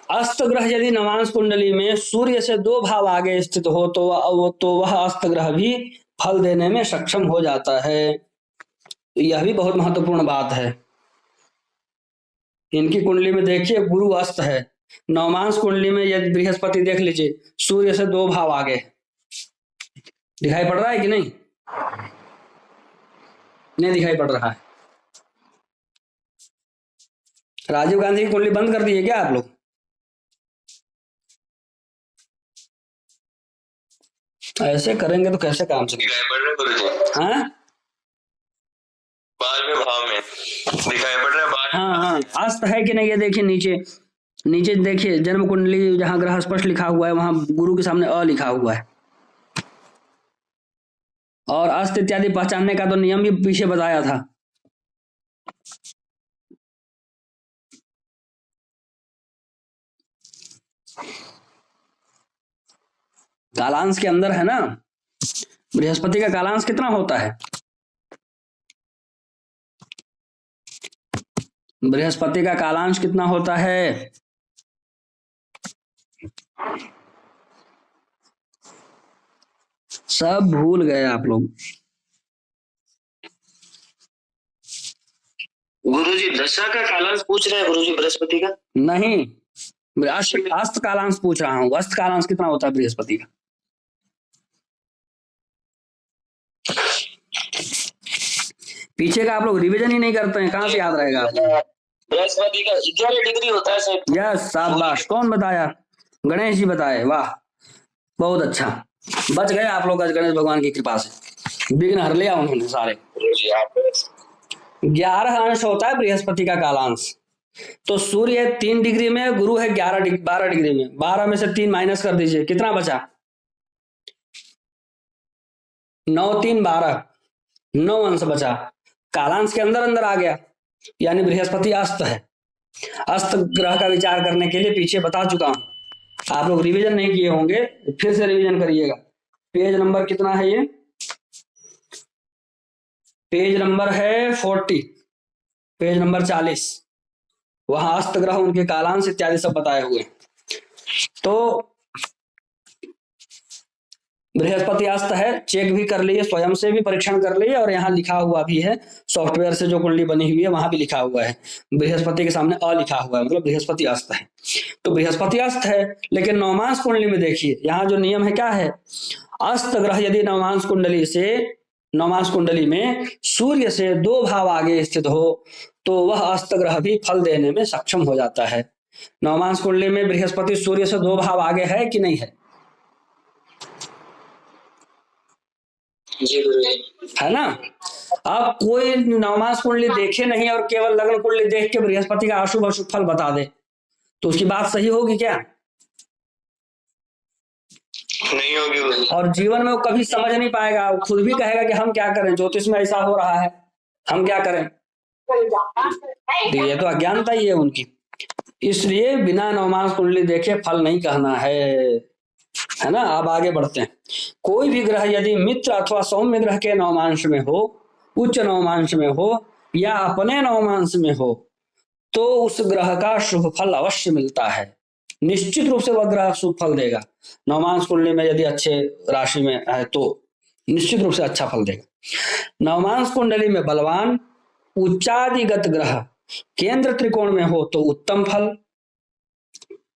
अस्त ग्रह यदि नवांश कुंडली में सूर्य से 2 भाव आगे स्थित हो तो वह अस्त ग्रह भी फल देने में सक्षम हो जाता है। यह भी बहुत महत्वपूर्ण बात है। इनकी कुंडली में देखिए गुरु अस्त है, नवमांश कुंडली में यदि बृहस्पति देख लीजिए सूर्य से 2 भाव आगे। दिखाई पड़ रहा है कि नहीं? नहीं दिखाई पड़ रहा है। राजीव गांधी की कुंडली बंद कर दी है क्या आप लोग? ऐसे करेंगे तो कैसे काम चलेगा? हाँ, 12वें भाव में दिखाई पड़ रहा है। हाँ, अस्त है कि नहीं ये देखिए नीचे। नीचे देखिए जन्म कुंडली जहां ग्रह स्पष्ट लिखा हुआ है वहां गुरु के सामने अ लिखा हुआ है। और अस्त इत्यादि पहचानने का तो नियम भी पीछे बताया था। कालांश के अंदर है ना, बृहस्पति का कालांश कितना होता है? बृहस्पति का कालांश कितना होता है? सब भूल गए आप लोग। गुरुजी दशा का कालांश पूछ रहे हैं गुरुजी बृहस्पति का? नहीं, अस्त कालांश पूछ रहा हूं। अस्त कालांश कितना होता है बृहस्पति का? पीछे का आप लोग रिवीजन ही नहीं करते हैं, कहां से याद रहेगा आपको? बृहस्पति का 11 डिग्री होता है सर। यस, शाबाश। कौन बताया? गणेश जी बताए। वाह, बहुत अच्छा, बच गए आप लोग आज गणेश भगवान की कृपा से। विघ्न हर लिया उन्होंने सारे। 11 अंश होता है बृहस्पति का कालांश। तो सूर्य 3 डिग्री में, गुरु है 12 डिग्री में। 12 में से 3 माइनस कर दीजिए, कितना बचा? 9 3 12, 9 अंश बचा। कालांश के अंदर अंदर आ गया, यानी बृहस्पति अस्त है। अस्त ग्रह का विचार करने के लिए पीछे बता चुका हूं। आप लोग रिवीजन नहीं किए होंगे, फिर से रिवीजन करिएगा। पेज नंबर कितना है ये? पेज नंबर है 40, पेज नंबर 40। वहां अस्त ग्रह, उनके कालांश इत्यादि सब बताए हुए। तो बृहस्पति अस्त है, चेक भी कर लिए, स्वयं से भी परीक्षण कर लिए, और यहाँ लिखा हुआ भी है सॉफ्टवेयर से जो कुंडली बनी हुई है वहां भी लिखा हुआ है। बृहस्पति के सामने अ लिखा हुआ है, मतलब बृहस्पति अस्त है। तो बृहस्पति अस्त है, लेकिन नवमांश कुंडली में देखिए यहाँ जो नियम है क्या है? अस्त ग्रह यदि नवमांश कुंडली में सूर्य से 2 भाव आगे स्थित हो तो वह अस्त ग्रह भी फल देने में सक्षम हो जाता है। नवमांश कुंडली में बृहस्पति सूर्य से 2 भाव आगे है कि नहीं है? है ना? अब कोई नवमांश कुंडली देखे नहीं और केवल लग्न कुंडली देख के बृहस्पति का अशुभ अशुभ फल बता दे तो उसकी बात सही होगी क्या? नहीं होगी। और जीवन में वो कभी समझ नहीं पाएगा, वो खुद भी कहेगा कि हम क्या करें, ज्योतिष में ऐसा हो रहा है, हम क्या करें। ये तो अज्ञानता ही है उनकी। इसलिए बिना नवमांश कुंडली देखे फल नहीं कहना है ना। अब आगे बढ़ते हैं। कोई भी ग्रह यदि मित्र अथवा सौम्य ग्रह के नवमांश में हो, उच्च नवमांश में हो या अपने नवमांश में हो तो उस ग्रह का शुभ फल अवश्य मिलता है। निश्चित रूप से वह ग्रह शुभ फल देगा। नवमांश कुंडली में यदि अच्छे राशि में है तो निश्चित रूप से अच्छा फल देगा। नवमांश कुंडली में बलवान उच्चादिगत ग्रह केंद्र त्रिकोण में हो तो उत्तम फल,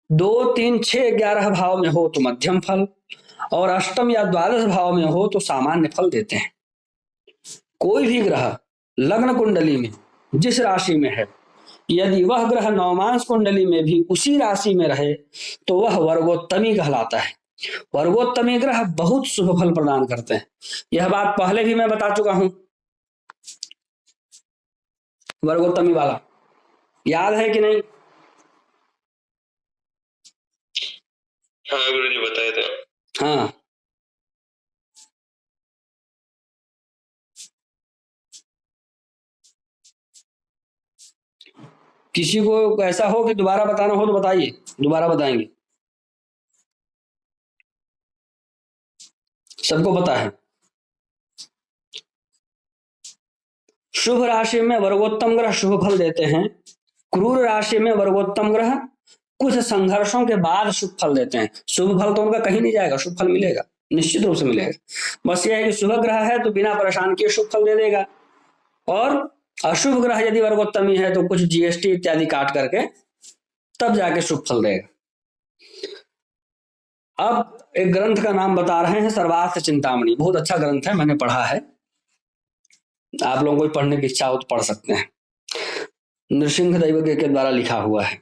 2 3 6 11 भाव में हो तो मध्यम फल, और अष्टम या द्वादश भाव में हो तो सामान्य फल देते हैं। कोई भी ग्रह लग्न कुंडली में जिस राशि में है, यदि वह ग्रह नवमांश कुंडली में भी उसी राशि में रहे तो वह वर्गोत्तमी कहलाता है। वर्गोत्तमी ग्रह बहुत शुभ फल प्रदान करते हैं। यह बात पहले भी मैं बता चुका हूं। वर्गोत्तमी वाला याद है कि नहीं? हाँ गुरुजी बताए थे। हाँ, किसी को ऐसा हो कि दोबारा बताना हो तो बताइए, दोबारा बताएंगे। सबको पता है। शुभ राशि में वर्गोत्तम ग्रह शुभ फल देते हैं, क्रूर राशि में वर्गोत्तम ग्रह कुछ संघर्षों के बाद शुभ फल देते हैं। शुभ फल तो उनका कहीं नहीं जाएगा, शुभ फल मिलेगा, निश्चित रूप से मिलेगा। बस यह है कि शुभ ग्रह है तो बिना परेशान किए शुभ फल दे देगा, और अशुभ ग्रह यदि वर्गोत्तमी है तो कुछ जीएसटी इत्यादि काट करके तब जाके शुभ फल देगा। अब एक ग्रंथ का नाम बता रहे हैं, सर्वार्थ चिंतामणि। बहुत अच्छा ग्रंथ है, मैंने पढ़ा है, आप लोगों को पढ़ने की इच्छा हो तो पढ़ सकते हैं। नृसिंह दैवज्ञ के द्वारा लिखा हुआ है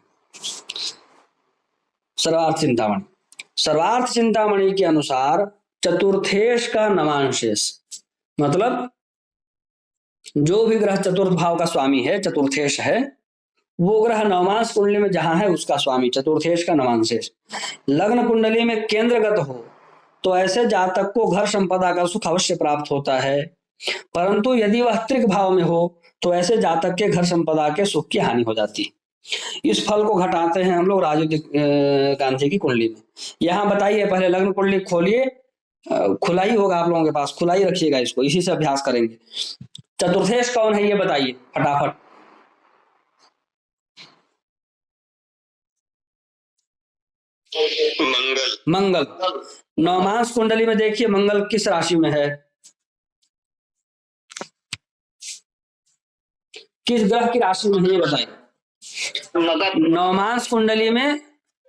सर्वार्थ चिंतामणि। सर्वार्थ चिंतामणि के अनुसार चतुर्थेश का नवांशेष, मतलब जो भी ग्रह चतुर्थ भाव का स्वामी है, चतुर्थेश है, वो ग्रह नवमांश कुंडली में जहां है उसका स्वामी चतुर्थेश का नवांशेष लग्न कुंडली में केंद्रगत हो तो ऐसे जातक को घर संपदा का सुख अवश्य प्राप्त होता है, परंतु यदि वह त्रिक भाव में हो तो ऐसे जातक के घर संपदा के सुख की हानि हो जाती है। इस फल को घटाते हैं हम लोग राजीव गांधी की कुंडली में। यहाँ बताइए, पहले लग्न कुंडली खोलिए, खुलाई होगा आप लोगों के पास, खुलाई रखिएगा, इसको इसी से अभ्यास करेंगे। चतुर्थेश कौन है ये बताइए फटाफट। मंगल। मंगल। नवमांश कुंडली में देखिए मंगल किस राशि में है, किस ग्रह की राशि में है ये बताइए। नवमांश कुंडली में,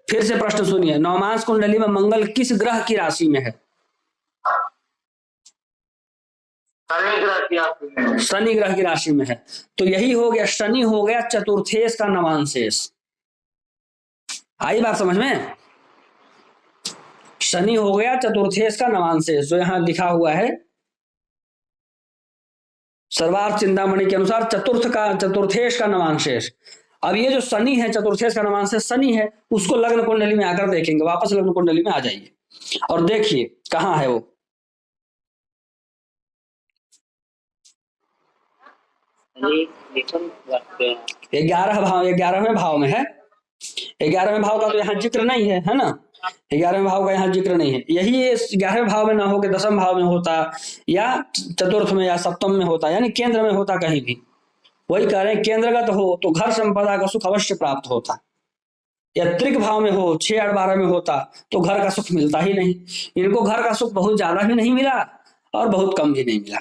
फिर से प्रश्न सुनिए, नवमांश कुंडली में मंगल किस ग्रह की राशि में है? शनि ग्रह की राशि में है। तो यही हो गया, शनि हो गया चतुर्थेश का नवांशेष। आई बात समझ में? शनि हो गया चतुर्थेश का नवांशेष, जो यहां लिखा हुआ है सर्वार्थ चिंतामणि के अनुसार चतुर्थेश का नवांशेष। अब ये जो शनि है, चतुर्थेश का नवांशेष शनि है, उसको लग्न कुंडली में आकर देखेंगे, वापस लग्न कुंडली में आ जाइए और देखिए कहां है वो। 11वें भाव में है। 11वें भाव का तो यहाँ जिक्र नहीं है ना, 11वें भाव का यहाँ जिक्र नहीं है। यही 11वें भाव में ना हो के 10वें भाव में होता, या चतुर्थ में या सप्तम में होता, यानी केंद्र में होता कहीं भी, वही कह रहे हैं केंद्रगत हो तो घर संपदा का सुख अवश्य प्राप्त होता, या त्रिक भाव में हो 6 और 12 में होता तो घर का सुख मिलता ही नहीं। इनको घर का सुख बहुत ज्यादा भी नहीं मिला और बहुत कम भी नहीं मिला,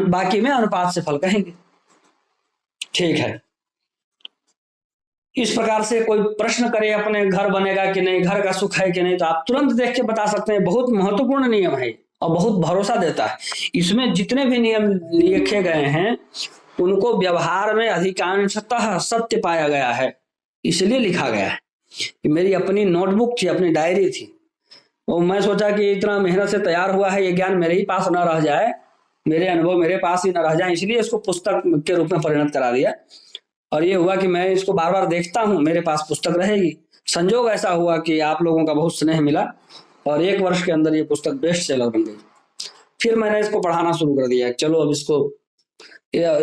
बाकी में अनुपात से फल कहेंगे। ठीक है, इस प्रकार से कोई प्रश्न करे अपने घर बनेगा कि नहीं, घर का सुख है कि नहीं, तो आप तुरंत देख के बता सकते हैं। बहुत महत्वपूर्ण नियम है और बहुत भरोसा देता है। इसमें जितने भी नियम लिखे गए हैं उनको व्यवहार में अधिकांशतः सत्य पाया गया है, इसलिए लिखा गया है। मेरी अपनी नोटबुक थी, अपनी डायरी थी, और मैं सोचा कि इतना मेहनत से तैयार हुआ है ये ज्ञान मेरे ही पास न रह जाए, मेरे अनुभव मेरे पास ही न रह जाए, इसलिए इसको पुस्तक के रूप में परिणत करा दिया। और ये हुआ कि मैं इसको बार बार देखता हूँ, मेरे पास पुस्तक रहेगी। संजोग ऐसा हुआ कि आप लोगों का बहुत स्नेह मिला और 1 वर्ष के अंदर ये पुस्तक बेस्ट सेलर बन गई। फिर मैंने इसको पढ़ाना शुरू कर दिया, चलो अब इसको।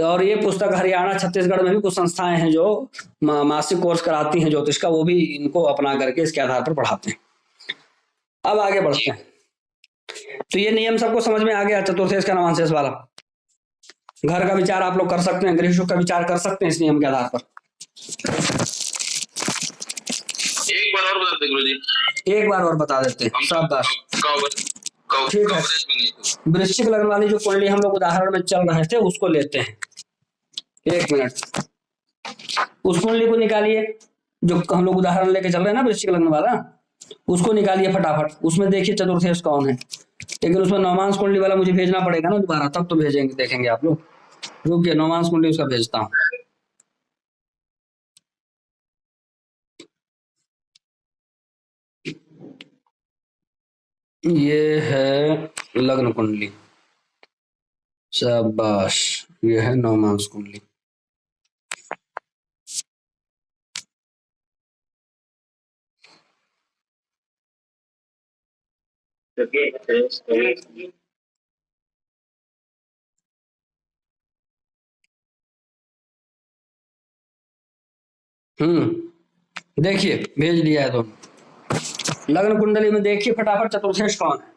और ये पुस्तक हरियाणा छत्तीसगढ़ में भी कुछ संस्थाएं हैं जो मासिक कोर्स कराती हैं ज्योतिष का, वो भी इनको अपना करके इसके आधार पर पढ़ाते हैं। अब आगे बढ़ते हैं। तो ये नियम सबको समझ में आ गया, चतुर्थेश का नवांशेष वाला। घर का विचार आप लोग कर सकते हैं, गृह सुख का विचार कर सकते हैं इस नियम के आधार पर। एक बार और बता दे गुरुजी। एक बार और बता देते हैं, शाबाश। ठीक है, वृश्चिक लग्न वाली जो कुंडली हम लोग उदाहरण में चल रहे थे उसको लेते हैं। 1 मिनट, उस कुंडली को निकालिए जो हम लोग उदाहरण लेके चल रहे हैं ना, वृश्चिक लग्न वाला, उसको निकालिए फटाफट। उसमें देखिए चतुर्थेश कौन है, लेकिन उसमें नवमांश कुंडली वाला मुझे भेजना पड़ेगा ना दोबारा, तब तो भेजेंगे, देखेंगे आप लोग। रुकिए, नवमांश कुंडली उसका भेजता हूँ। ये है लग्न कुंडली, शाबाश। ये है नवमांश कुंडली। देखिए भेज दिया है दोनों। लग्न कुंडली में देखिए फटाफट चतुर्थेश कौन है।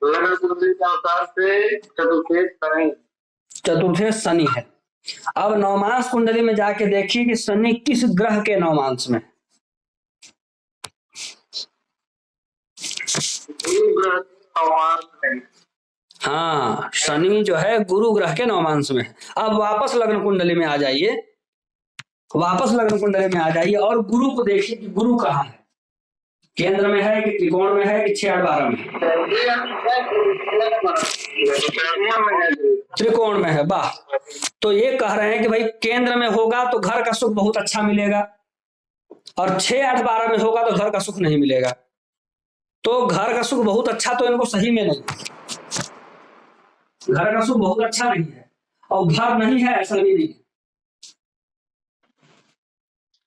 लग्न कुंडली के आधार से चतुर्थेश करें। चतुर्थे शनि है। अब नवमांश कुंडली में जाके देखिए कि शनि किस ग्रह के नवमांश में। हाँ, शनि जो है गुरु ग्रह के नवमांश में है। अब वापस लग्न कुंडली में आ जाइए, वापस लग्न कुंडली में आ जाइए और गुरु को देखिए कि गुरु कहाँ है, केंद्र में है कि त्रिकोण में है कि 6 8 12 में है। त्रिकोण में है। वाह, तो ये कह रहे हैं कि भाई केंद्र में होगा तो घर का सुख बहुत अच्छा मिलेगा, और 6 8 12 में होगा तो घर का सुख नहीं मिलेगा। तो घर का सुख बहुत अच्छा तो इनको सही में नहीं, घर का सुख बहुत अच्छा नहीं है, और घर नहीं है ऐसा भी नहीं।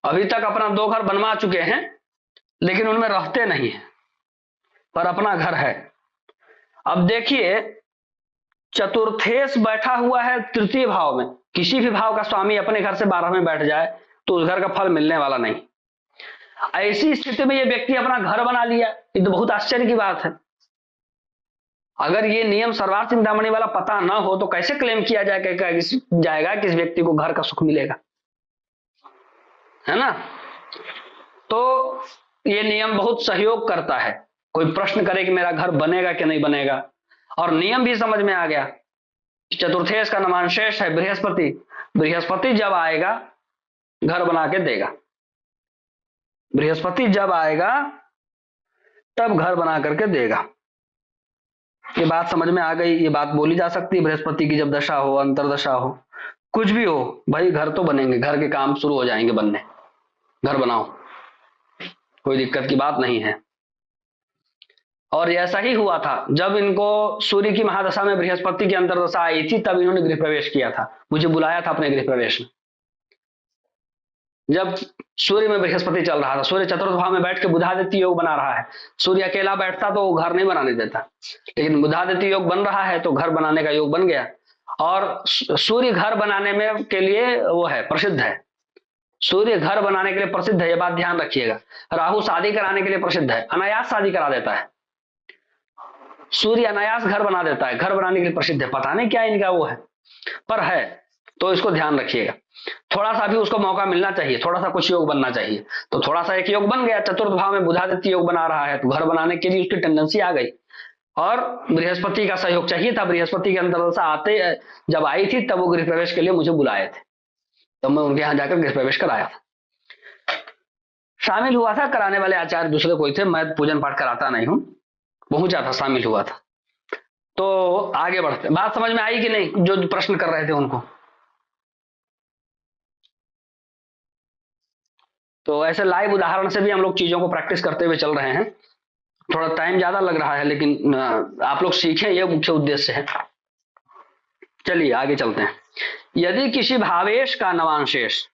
अभी तक अपना 2 घर बनवा चुके हैं लेकिन उनमें रहते नहीं है, पर अपना घर है। अब देखिए, चतुर्थेश बैठा हुआ है तृतीय भाव में। किसी भी भाव का स्वामी अपने घर से 12 में बैठ जाए तो उस घर का फल मिलने वाला नहीं। ऐसी स्थिति में ये व्यक्ति अपना घर बना लिया, ये तो बहुत आश्चर्य की बात है। अगर ये नियम सर्वार्थ चिंतामणि वाला पता ना हो तो कैसे क्लेम किया जाएगा कि इस व्यक्ति को घर का सुख मिलेगा, है ना। तो ये नियम बहुत सहयोग करता है। कोई प्रश्न करे कि मेरा घर बनेगा कि नहीं बनेगा, और नियम भी समझ में आ गया। चतुर्थेश का नवांशेष है बृहस्पति, बृहस्पति जब आएगा घर बना के देगा, बृहस्पति जब आएगा तब घर बना करके देगा। ये बात समझ में आ गई, ये बात बोली जा सकती है। बृहस्पति की जब दशा हो, अंतरदशा हो, कुछ भी हो, भाई घर तो बनेंगे, घर के काम शुरू हो जाएंगे बनने। घर बनाओ, कोई दिक्कत की बात नहीं है। और ऐसा ही हुआ था जब इनको सूर्य की महादशा में बृहस्पति की अंतरदशा आई थी, तब इन्होंने गृह प्रवेश किया था। मुझे बुलाया था अपने गृह प्रवेश में, जब सूर्य में बृहस्पति चल रहा था। सूर्य चतुर्थ भाव में बैठ के बुधादित्य योग बना रहा है। सूर्य अकेला बैठता तो वो घर नहीं बनाने देता, लेकिन बुधादित्य योग बन रहा है तो घर बनाने का योग बन गया। और सूर्य घर बनाने में के लिए वो है, प्रसिद्ध है। सूर्य घर बनाने के लिए प्रसिद्ध है, ये बात ध्यान रखिएगा। राहु शादी कराने के लिए प्रसिद्ध है, अनायास शादी करा देता है। सूर्य अनायास घर बना देता है, घर बनाने के लिए प्रसिद्ध है। पता नहीं क्या इनका वो है, पर है, तो इसको ध्यान रखिएगा। थोड़ा सा भी उसको मौका मिलना चाहिए, थोड़ा सा कुछ योग बनना चाहिए। तो थोड़ा सा एक योग बन गया, चतुर्थ भाव में बुधादित्य योग बना रहा है, तो घर बनाने के लिए उसकी टेंडेंसी आ गई। और बृहस्पति का सहयोग चाहिए था। बृहस्पति के अंतर्दशा आते जब आई थी तब वो गृह प्रवेश के लिए मुझे बुलाए थे, तो मैं उनके यहाँ जाकर गृह प्रवेश कराया था। शामिल हुआ था, कराने वाले आचार्य दूसरे कोई थे, मैं पूजन पाठ कराता नहीं हूँ। पहुंचा था, शामिल हुआ था। तो आगे बढ़ते, बात समझ में आई कि नहीं जो प्रश्न कर रहे थे उनको। तो ऐसे लाइव उदाहरण से भी हम लोग चीजों को प्रैक्टिस करते हुए चल रहे हैं। थोड़ा टाइम ज्यादा लग रहा है, लेकिन आप लोग सीखें, यह मुख्य उद्देश्य है। चलिए आगे चलते हैं। यदि किसी भावेश का नवांशेष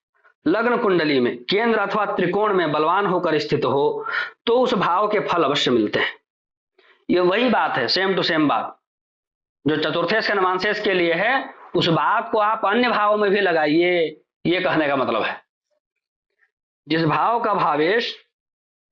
लग्न कुंडली में केंद्र अथवा त्रिकोण में बलवान होकर स्थित हो तो उस भाव के फल अवश्य मिलते हैं। ये वही बात है, सेम टू सेम बात जो चतुर्थेश के नवांशेष के लिए है, उस बात को आप अन्य भावों में भी लगाइए, ये कहने का मतलब है। जिस भाव का भावेश,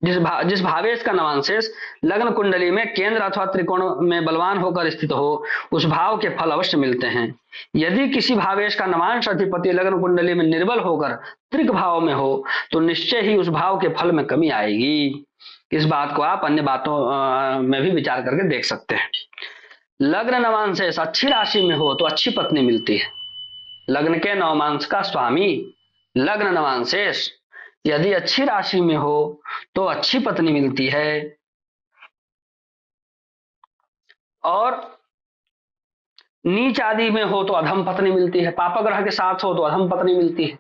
जिस भावेश का नवांशेष लग्न कुंडली में केंद्र अथवा त्रिकोण में बलवान होकर स्थित हो उस भाव के फल अवश्य मिलते हैं। यदि किसी भावेश का नवांश अधिपति लग्न कुंडली में निर्बल होकर त्रिक भाव में हो तो निश्चय ही उस भाव के फल में कमी आएगी। इस बात को आप अन्य बातों में भी विचार करके देख सकते हैं। लग्न नवांशेष अच्छी राशि में हो तो अच्छी पत्नी मिलती है। लग्न के नवमांश का स्वामी लग्न नवांशेष यदि अच्छी राशि में हो तो अच्छी पत्नी मिलती है, और नीच आदि में हो तो अधम पत्नी मिलती है। पाप ग्रह के साथ हो तो अधम पत्नी मिलती है,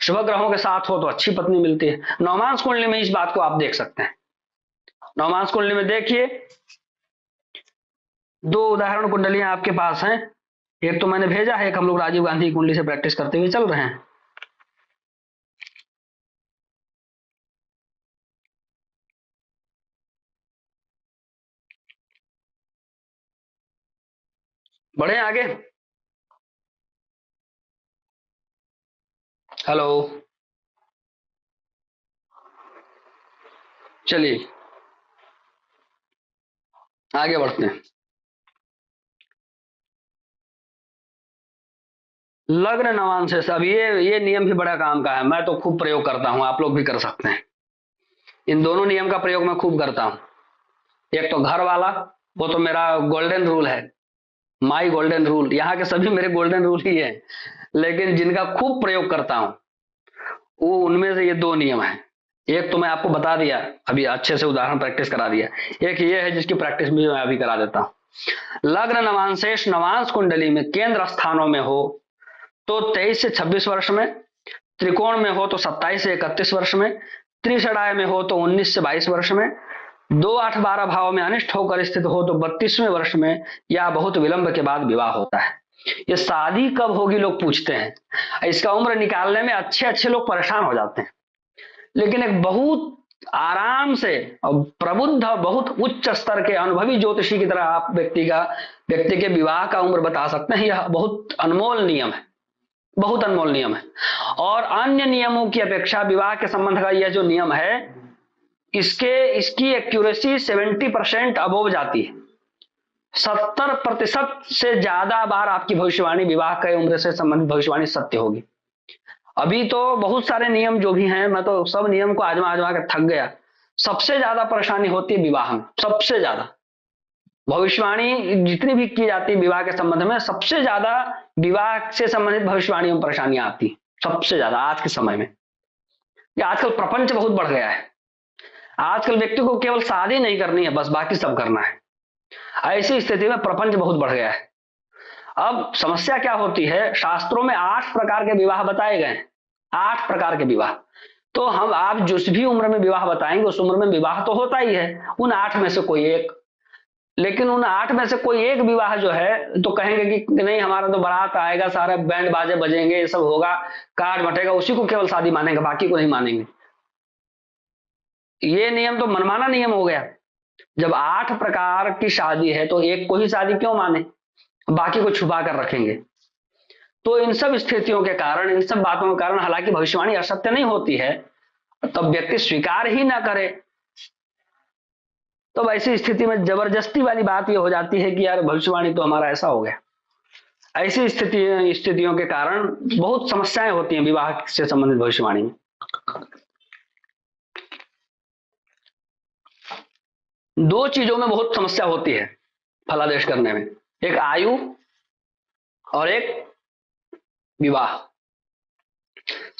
शुभ ग्रहों के साथ हो तो अच्छी पत्नी मिलती है। नवमांश कुंडली में इस बात को आप देख सकते हैं। नवमांश कुंडली में देखिए, 2 उदाहरण कुंडलियां आपके पास हैं। एक तो मैंने भेजा है, एक हम लोग राजीव गांधी कुंडली से प्रैक्टिस करते हुए चल रहे हैं। बढ़े आगे। हेलो, चलिए आगे बढ़ते हैं। लग्न नवांशेष, अब ये नियम भी बड़ा काम का है, मैं तो खूब प्रयोग करता हूं, आप लोग भी कर सकते हैं। इन दोनों नियम का प्रयोग मैं खूब करता हूं। एक तो घर वाला, वो तो मेरा गोल्डन रूल है, माई गोल्डन रूल, यहाँ के सभी मेरे गोल्डन रूल ही है, लेकिन जिनका खूब प्रयोग करता हूं वो उनमें से ये दो नियम है। एक तो मैं आपको बता दिया, अभी अच्छे से उदाहरण प्रैक्टिस करा दिया। एक ये है जिसकी प्रैक्टिस भी मैं अभी करा देता हूं। लग्न नवांशेष नवांश कुंडली में केंद्र स्थानों में हो तो 23 से 26 वर्ष में, त्रिकोण में हो तो 27 से 31 वर्ष में, त्रिषडाय में हो तो 19 से 22 वर्ष में, 2, 8, 12 भाव में अनिष्ट होकर स्थित हो तो 32वें वर्ष में, या बहुत विलंब के बाद विवाह होता है। ये शादी कब होगी लोग पूछते हैं, इसका उम्र निकालने में अच्छे अच्छे लोग परेशान हो जाते हैं, लेकिन एक बहुत आराम से और प्रबुद्ध बहुत उच्च स्तर के अनुभवी ज्योतिषी की तरह आप व्यक्ति के विवाह का उम्र बता सकते हैं। यह बहुत अनमोल नियम है, बहुत अनमोल नियम है। और अन्य नियमों की अपेक्षा विवाह के संबंध का यह जो नियम है, इसकी एक्यूरेसी 70% अबोव जाती है। 70% से ज्यादा बार आपकी भविष्यवाणी, विवाह के उम्र से संबंधित भविष्यवाणी सत्य होगी। अभी तो बहुत सारे नियम जो भी हैं, मैं तो सब नियम को आजमा आजमा के थक गया। सबसे ज्यादा परेशानी होती है विवाह में, सबसे ज्यादा भविष्यवाणी जितनी भी की जाती है विवाह के संबंध में, सबसे ज्यादा विवाह से संबंधित भविष्यवाणी में परेशानियां आती है, सबसे ज्यादा आज के समय में। आजकल प्रपंच बहुत बढ़ गया है, आजकल व्यक्ति को केवल शादी नहीं करनी है बस, बाकी सब करना है। ऐसी स्थिति में प्रपंच बहुत बढ़ गया है। अब समस्या क्या होती है, शास्त्रों में 8 प्रकार के विवाह बताए गए हैं, 8 प्रकार के विवाह। तो आप जिस भी उम्र में विवाह बताएंगे उस उम्र में विवाह तो होता ही है, उन 8 में से कोई एक। लेकिन उन 8 में से कोई एक विवाह जो है तो कहेंगे कि नहीं हमारा तो बारात आएगा, सारे बैंड बाजे बजेंगे, ये सब होगा, कार्ड बटेगा, उसी को केवल शादी मानेंगे, बाकी को नहीं मानेंगे। ये नियम तो मनमाना नियम हो गया। जब 8 प्रकार की शादी है तो एक को ही शादी क्यों माने, बाकी को छुपा कर रखेंगे। तो इन सब स्थितियों के कारण, इन सब बातों के कारण, हालांकि भविष्यवाणी असत्य नहीं होती है, तब व्यक्ति स्वीकार ही ना करे, तो ऐसी स्थिति में जबरदस्ती वाली बात यह हो जाती है कि यार भविष्यवाणी तो हमारा ऐसा हो गया। ऐसी स्थितियों के कारण बहुत समस्याएं होती हैं विवाह से संबंधित भविष्यवाणी में। दो चीजों में बहुत समस्या होती है फलादेश करने में, एक आयु और एक विवाह।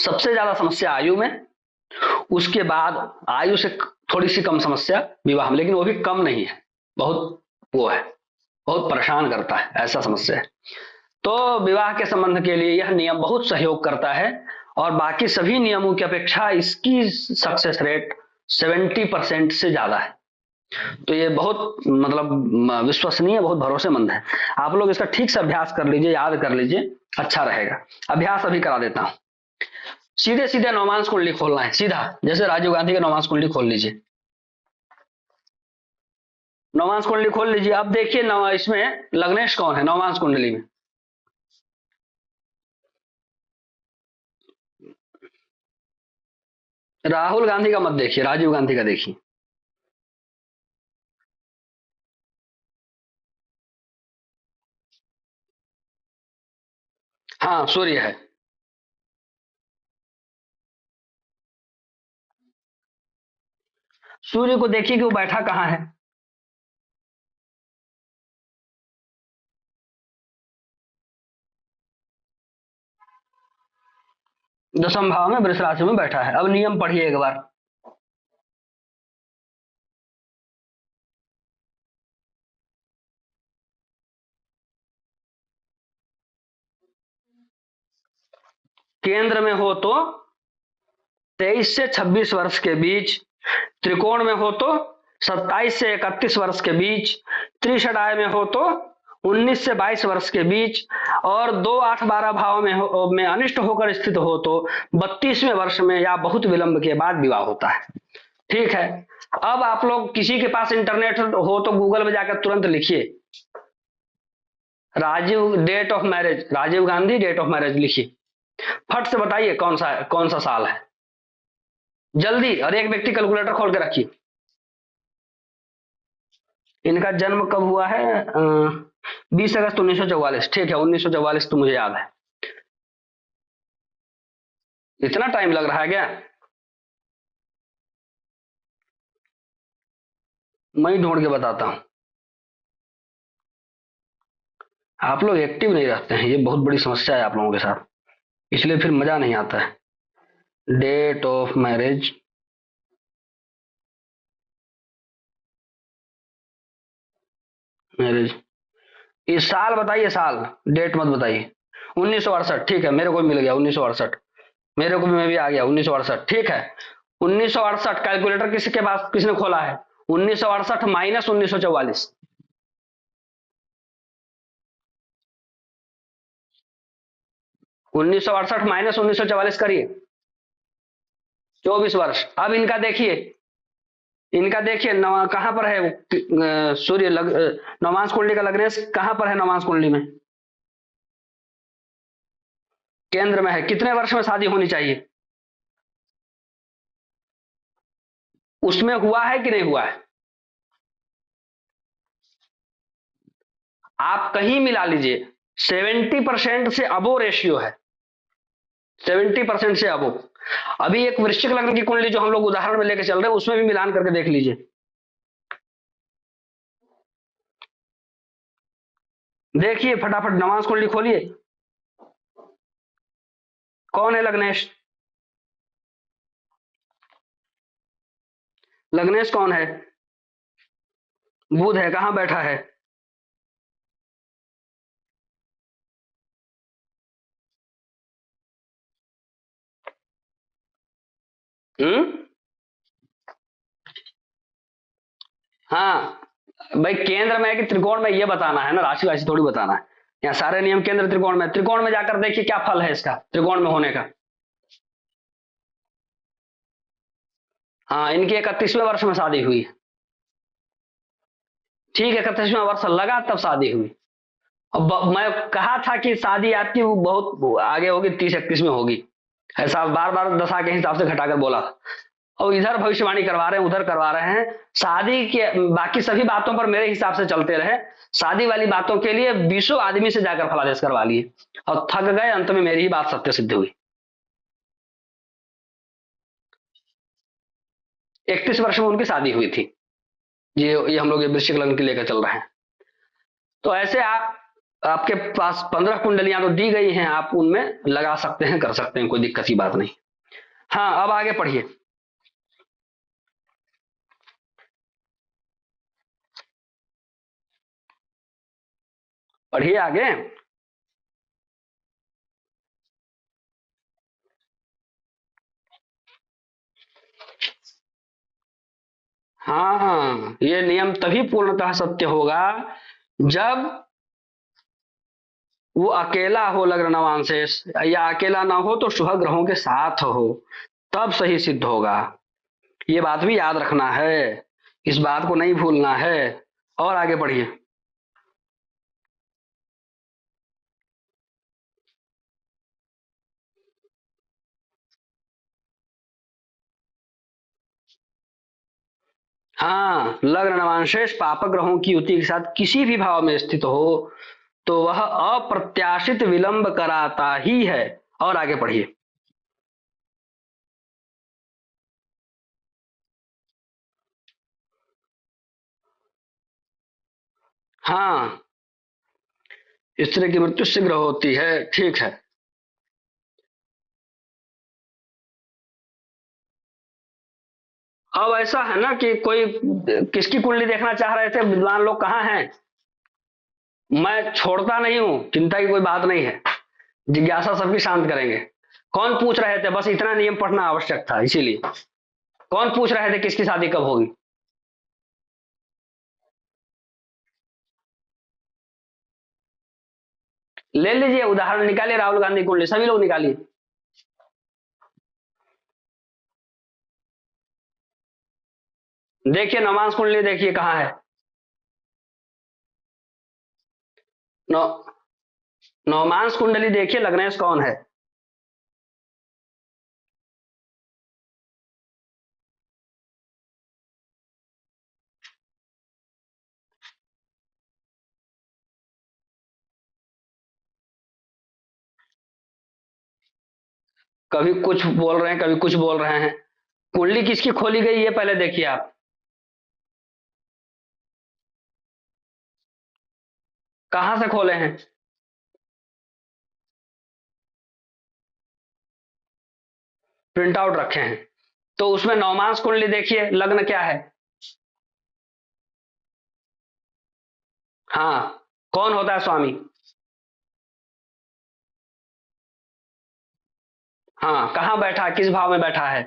सबसे ज्यादा समस्या आयु में, उसके बाद आयु से थोड़ी सी कम समस्या विवाह में, लेकिन वो भी कम नहीं है, बहुत वो है, बहुत परेशान करता है, ऐसा समस्या है। तो विवाह के संबंध के लिए यह नियम बहुत सहयोग करता है, और बाकी सभी नियमों की अपेक्षा इसकी सक्सेस रेट 70% से ज्यादा है। तो ये बहुत मतलब विश्वसनीय, बहुत भरोसेमंद है। आप लोग इसका ठीक से अभ्यास कर लीजिए, याद कर लीजिए, अच्छा रहेगा। अभ्यास अभी करा देता हूं। सीधे सीधे नवमांश कुंडली खोलना है, सीधा जैसे राजीव गांधी के नवमांश कुंडली खोल लीजिए। नवमांश कुंडली खोल लीजिए। अब देखिए इसमें लग्नेश कौन है नवमांश कुंडली में। राहुल गांधी का मत देखिए, राजीव गांधी का देखिए। हाँ, सूर्य है। सूर्य को देखिए कि वो बैठा कहाँ है। दशम भाव में वृष राशि में बैठा है। अब नियम पढ़िए एक बार। केंद्र में हो तो 23 से 26 वर्ष के बीच, त्रिकोण में हो तो 27 से 31 वर्ष के बीच, त्रिषडाय में हो तो 19 से 22 वर्ष के बीच, और 2, 8, 12 भाव में अनिष्ट होकर स्थित हो तो 32वें वर्ष में या बहुत विलंब के बाद विवाह होता है। ठीक है। अब आप लोग किसी के पास इंटरनेट हो तो गूगल में जाकर तुरंत लिखिए date of marriage, Rajiv Gandhi date of marriage लिखिए, फट से बताइए कौन सा साल है, जल्दी। और एक व्यक्ति कैलकुलेटर खोल के रखिए। इनका जन्म कब हुआ है? 20 अगस्त 1944। ठीक है, 1944 तो मुझे याद है। इतना टाइम लग रहा है क्या? मैं ही ढूंढ के बताता हूं। आप लोग एक्टिव नहीं रहते हैं, ये बहुत बड़ी समस्या है आप लोगों के साथ, इसलिए फिर मजा नहीं आता है। डेट ऑफ मैरिज, मैरिज, इस साल बताइए, साल, डेट मत बताइए। 1968, ठीक है, मेरे को भी मिल गया 1968। मेरे को भी, मैं भी आ गया 1968, ठीक है। 1968 कैलकुलेटर किसके पास, किसने खोला है? 1968 माइनस 1944। 1968 माइनस 1944 करिए। 24 वर्ष। अब इनका देखिए, इनका देखिए कहां पर है वो, सूर्य नवमांश कुंडली का लग्नेश कहां पर है नवमांश कुंडली में? केंद्र में है। कितने वर्ष में शादी होनी चाहिए? उसमें हुआ है कि नहीं हुआ है? आप कहीं मिला लीजिए, 70% से अबो रेशियो है, 70% से अबो। अभी एक वृश्चिक लग्न की कुंडली जो हम लोग उदाहरण में लेकर चल रहे हैं, उसमें भी मिलान करके देख लीजिए। देखिए फटाफट नमाज कुंडली खोलिए। कौन है लग्नेश? लग्नेश कौन है? बुध है। कहां बैठा है? हम्म। हाँ, भाई केंद्र में है कि त्रिकोण में, ये बताना है ना, राशि राशि थोड़ी बताना है। यहाँ सारे नियम केंद्र त्रिकोण में, त्रिकोण में जाकर देखिए क्या फल है इसका, त्रिकोण में होने का। हाँ, इनकी 31वें वर्ष में शादी हुई। ठीक है, 31वां वर्ष लगा तब शादी हुई। अब मैं कहा था कि शादी आपकी बहुत आगे होगी, 30-31 में होगी, ऐसा बार बार दशा के हिसाब से घटाकर बोला। और इधर भविष्यवाणी करवा रहे हैं, उधर करवा रहे हैं। शादी के बाकी सभी बातों पर मेरे हिसाब से चलते रहे, शादी वाली बातों के लिए 20 आदमी से जाकर फलादेश करवा लिए और थक गए, अंत में मेरी ही बात सत्य सिद्ध हुई। 31 वर्ष में उनकी शादी हुई थी। ये हम लोग ये वृश्चिक लग्न की लेकर चल रहे हैं। तो ऐसे आप, आपके पास 15 कुंडलियां तो दी गई हैं, आप उनमें लगा सकते हैं, कर सकते हैं, कोई दिक्कत की बात नहीं। हाँ, अब आगे पढ़िए। पढ़िए आगे। हाँ, ये नियम तभी पूर्णतः सत्य होगा जब वो अकेला हो लग्न नवांशेष, या अकेला ना हो तो शुभ ग्रहों के साथ हो, तब सही सिद्ध होगा। ये बात भी याद रखना है, इस बात को नहीं भूलना है। और आगे बढ़िए। हाँ, लग्न नवांशेष पाप ग्रहों की युति के साथ किसी भी भाव में स्थित हो तो वह अप्रत्याशित विलंब कराता ही है। और आगे पढ़िए। हाँ, स्त्री की मृत्यु शीघ्र होती है, ठीक है। अब ऐसा है ना कि कोई किसकी कुंडली देखना चाह रहे थे, विद्वान लोग कहाँ हैं? मैं छोड़ता नहीं हूं, चिंता की कोई बात नहीं है, जिज्ञासा सबकी शांत करेंगे। कौन पूछ रहे थे? बस इतना नियम पढ़ना आवश्यक था, इसीलिए। कौन पूछ रहे थे किसकी शादी कब होगी? ले लीजिए उदाहरण, निकालिए राहुल गांधी कुंडली, सभी लोग निकालिए। देखिए नमाज कुंडली, देखिए कहाँ है। नौ, नौमांस कुंडली देखिए, लग्नेश कौन है? कभी कुछ बोल रहे हैं, कभी कुछ बोल रहे हैं। कुंडली किसकी खोली गई ये पहले देखिए आप। कहां से खोले हैं? प्रिंट आउट रखे हैं। तो उसमें नवमांश कुंडली देखिए, लग्न क्या है? हाँ, कौन होता है स्वामी? हाँ, कहाँ बैठा है, किस भाव में बैठा है?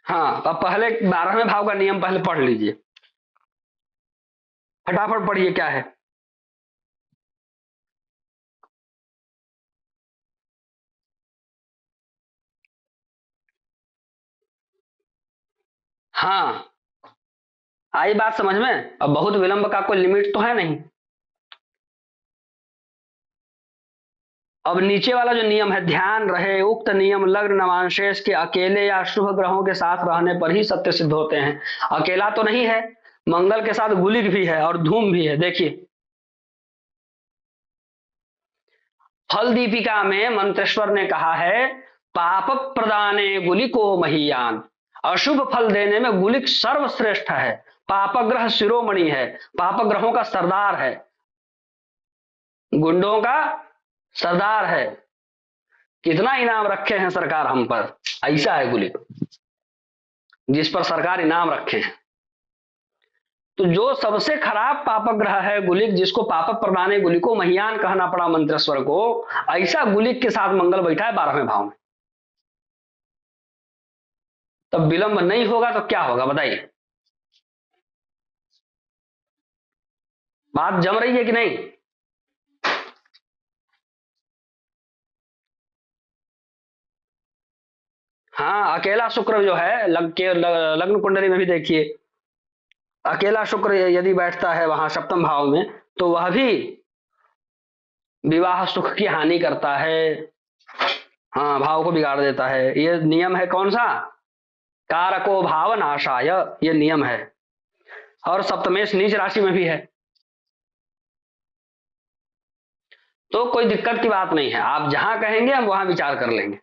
हाँ, अब पहले 12वें भाव का नियम पहले पढ़ लीजिए, फटाफट पढ़िए क्या है। हाँ, आई बात समझ में? अब बहुत विलंब का कोई लिमिट तो है नहीं। अब नीचे वाला जो नियम है, ध्यान रहे उक्त नियम लग्न नवांशेष के अकेले या शुभ ग्रहों के साथ रहने पर ही सत्य सिद्ध होते हैं। अकेला तो नहीं है, मंगल के साथ गुलिक भी है और धूम भी है। देखिए, फल दीपिका में मंत्रेश्वर ने कहा है, पाप प्रदाने गुलिको महीयान। अशुभ फल देने में गुलिक सर्वश्रेष्ठ है। पापग्रह शिरोमणि है, पापग्रहों का सरदार है, गुंडों का सरदार है। कितना इनाम रखे हैं सरकार हम पर, ऐसा है गुलिक, जिस पर सरकार इनाम रखे हैं। तो जो सबसे खराब पापग्रह है गुलिक, जिसको पाप प्रदाने गुलिको महियान कहना पड़ा मंत्रेश्वर को, ऐसा गुलिक के साथ मंगल बैठा है 12वें भाव में। तब विलंब नहीं होगा तो क्या होगा बताइए? बात जम रही है कि नहीं? हाँ, अकेला शुक्र जो है लग्न कुंडली में भी देखिए, अकेला शुक्र यदि बैठता है वहां सप्तम भाव में, तो वह भी विवाह सुख की हानि करता है। हाँ, भाव को बिगाड़ देता है। ये नियम है कौन सा? कारको भाव नाशाय, ये नियम है। और सप्तमेश नीच राशि में भी है। तो कोई दिक्कत की बात नहीं है, आप जहां कहेंगे हम वहां विचार कर लेंगे।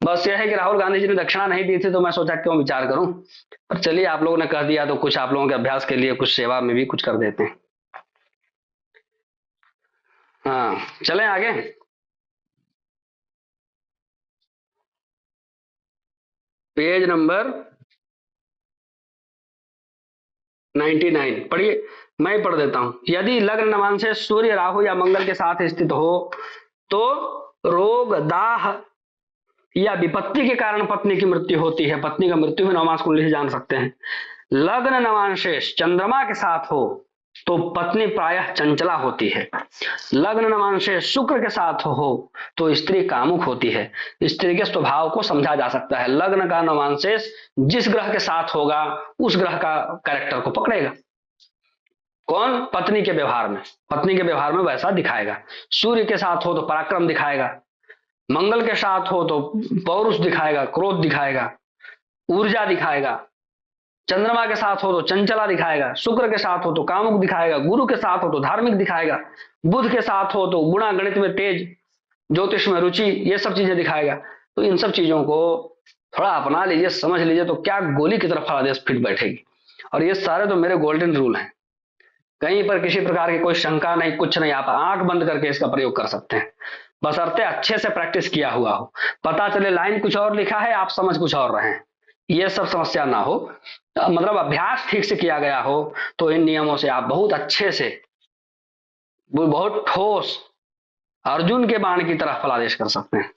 बस यह है कि राहुल गांधी जी ने दक्षिणा नहीं दी थी, तो मैं सोचा क्यों विचार करूं। पर चलिए, आप लोगों ने कह दिया तो कुछ आप लोगों के अभ्यास के लिए, कुछ सेवा में भी कुछ कर देते हैं। हाँ, चलें आगे। पेज नंबर 99 पढ़िए, मैं पढ़ देता हूं। यदि लग्न नवांश से सूर्य राहु या मंगल के साथ स्थित हो तो रोग दाह या विपत्ति के कारण पत्नी की मृत्यु होती है। पत्नी का मृत्यु भी नवमांश कुंडली से जान सकते हैं। लग्न नवांशेष चंद्रमा के साथ हो तो पत्नी प्रायः चंचला होती है। लग्न नवांशेष शुक्र के साथ हो तो स्त्री कामुक होती है। स्त्री के स्वभाव को समझा जा सकता है। लग्न का नवांशेष जिस ग्रह के साथ होगा उस ग्रह का कैरेक्टर को पकड़ेगा। कौन? पत्नी के व्यवहार में, पत्नी के व्यवहार में वैसा दिखाएगा। सूर्य के साथ हो तो पराक्रम दिखाएगा, मंगल के साथ हो तो पौरुष दिखाएगा, क्रोध दिखाएगा, ऊर्जा दिखाएगा। चंद्रमा के साथ हो तो चंचला दिखाएगा, शुक्र के साथ हो तो कामुक दिखाएगा, गुरु के साथ हो तो धार्मिक दिखाएगा, बुध के साथ हो तो गुणा गणित में तेज, ज्योतिष में रुचि, ये सब चीजें दिखाएगा। तो इन सब चीजों को थोड़ा अपना लीजिए, समझ लीजिए, तो क्या गोली की तरफ फलादेश फिट बैठेगी। और ये सारे तो मेरे गोल्डन रूल हैं, कहीं पर किसी प्रकार की कोई शंका नहीं, कुछ नहीं। आप आंख बंद करके इसका प्रयोग कर सकते हैं, बशर्ते अच्छे से प्रैक्टिस किया हुआ हो। पता चले लाइन कुछ और लिखा है, आप समझ कुछ और रहे हैं, ये सब समस्या ना हो। मतलब अभ्यास ठीक से किया गया हो तो इन नियमों से आप बहुत अच्छे से, बहुत ठोस अर्जुन के बाण की तरह फलादेश कर सकते हैं।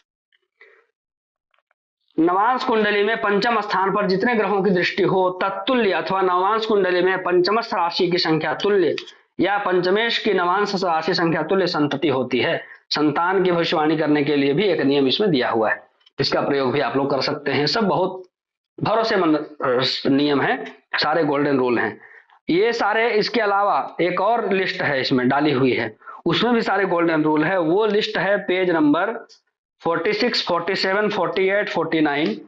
नवांश कुंडली में पंचम स्थान पर जितने ग्रहों की दृष्टि हो तत्तुल्य, अथवा नवांश कुंडली में पंचमस्थ राशि की संख्या तुल्य या पंचमेश की नवांश राशि संख्या तुल्य संतति होती है। संतान की भविष्यवाणी करने के लिए भी एक नियम इसमें दिया हुआ है, इसका प्रयोग भी आप लोग कर सकते हैं। सब बहुत भरोसेमंद नियम है, सारे गोल्डन रूल हैं ये सारे। इसके अलावा एक और लिस्ट है इसमें डाली हुई है, उसमें भी सारे गोल्डन रूल है। वो लिस्ट है पेज नंबर 46, 47, 48, 49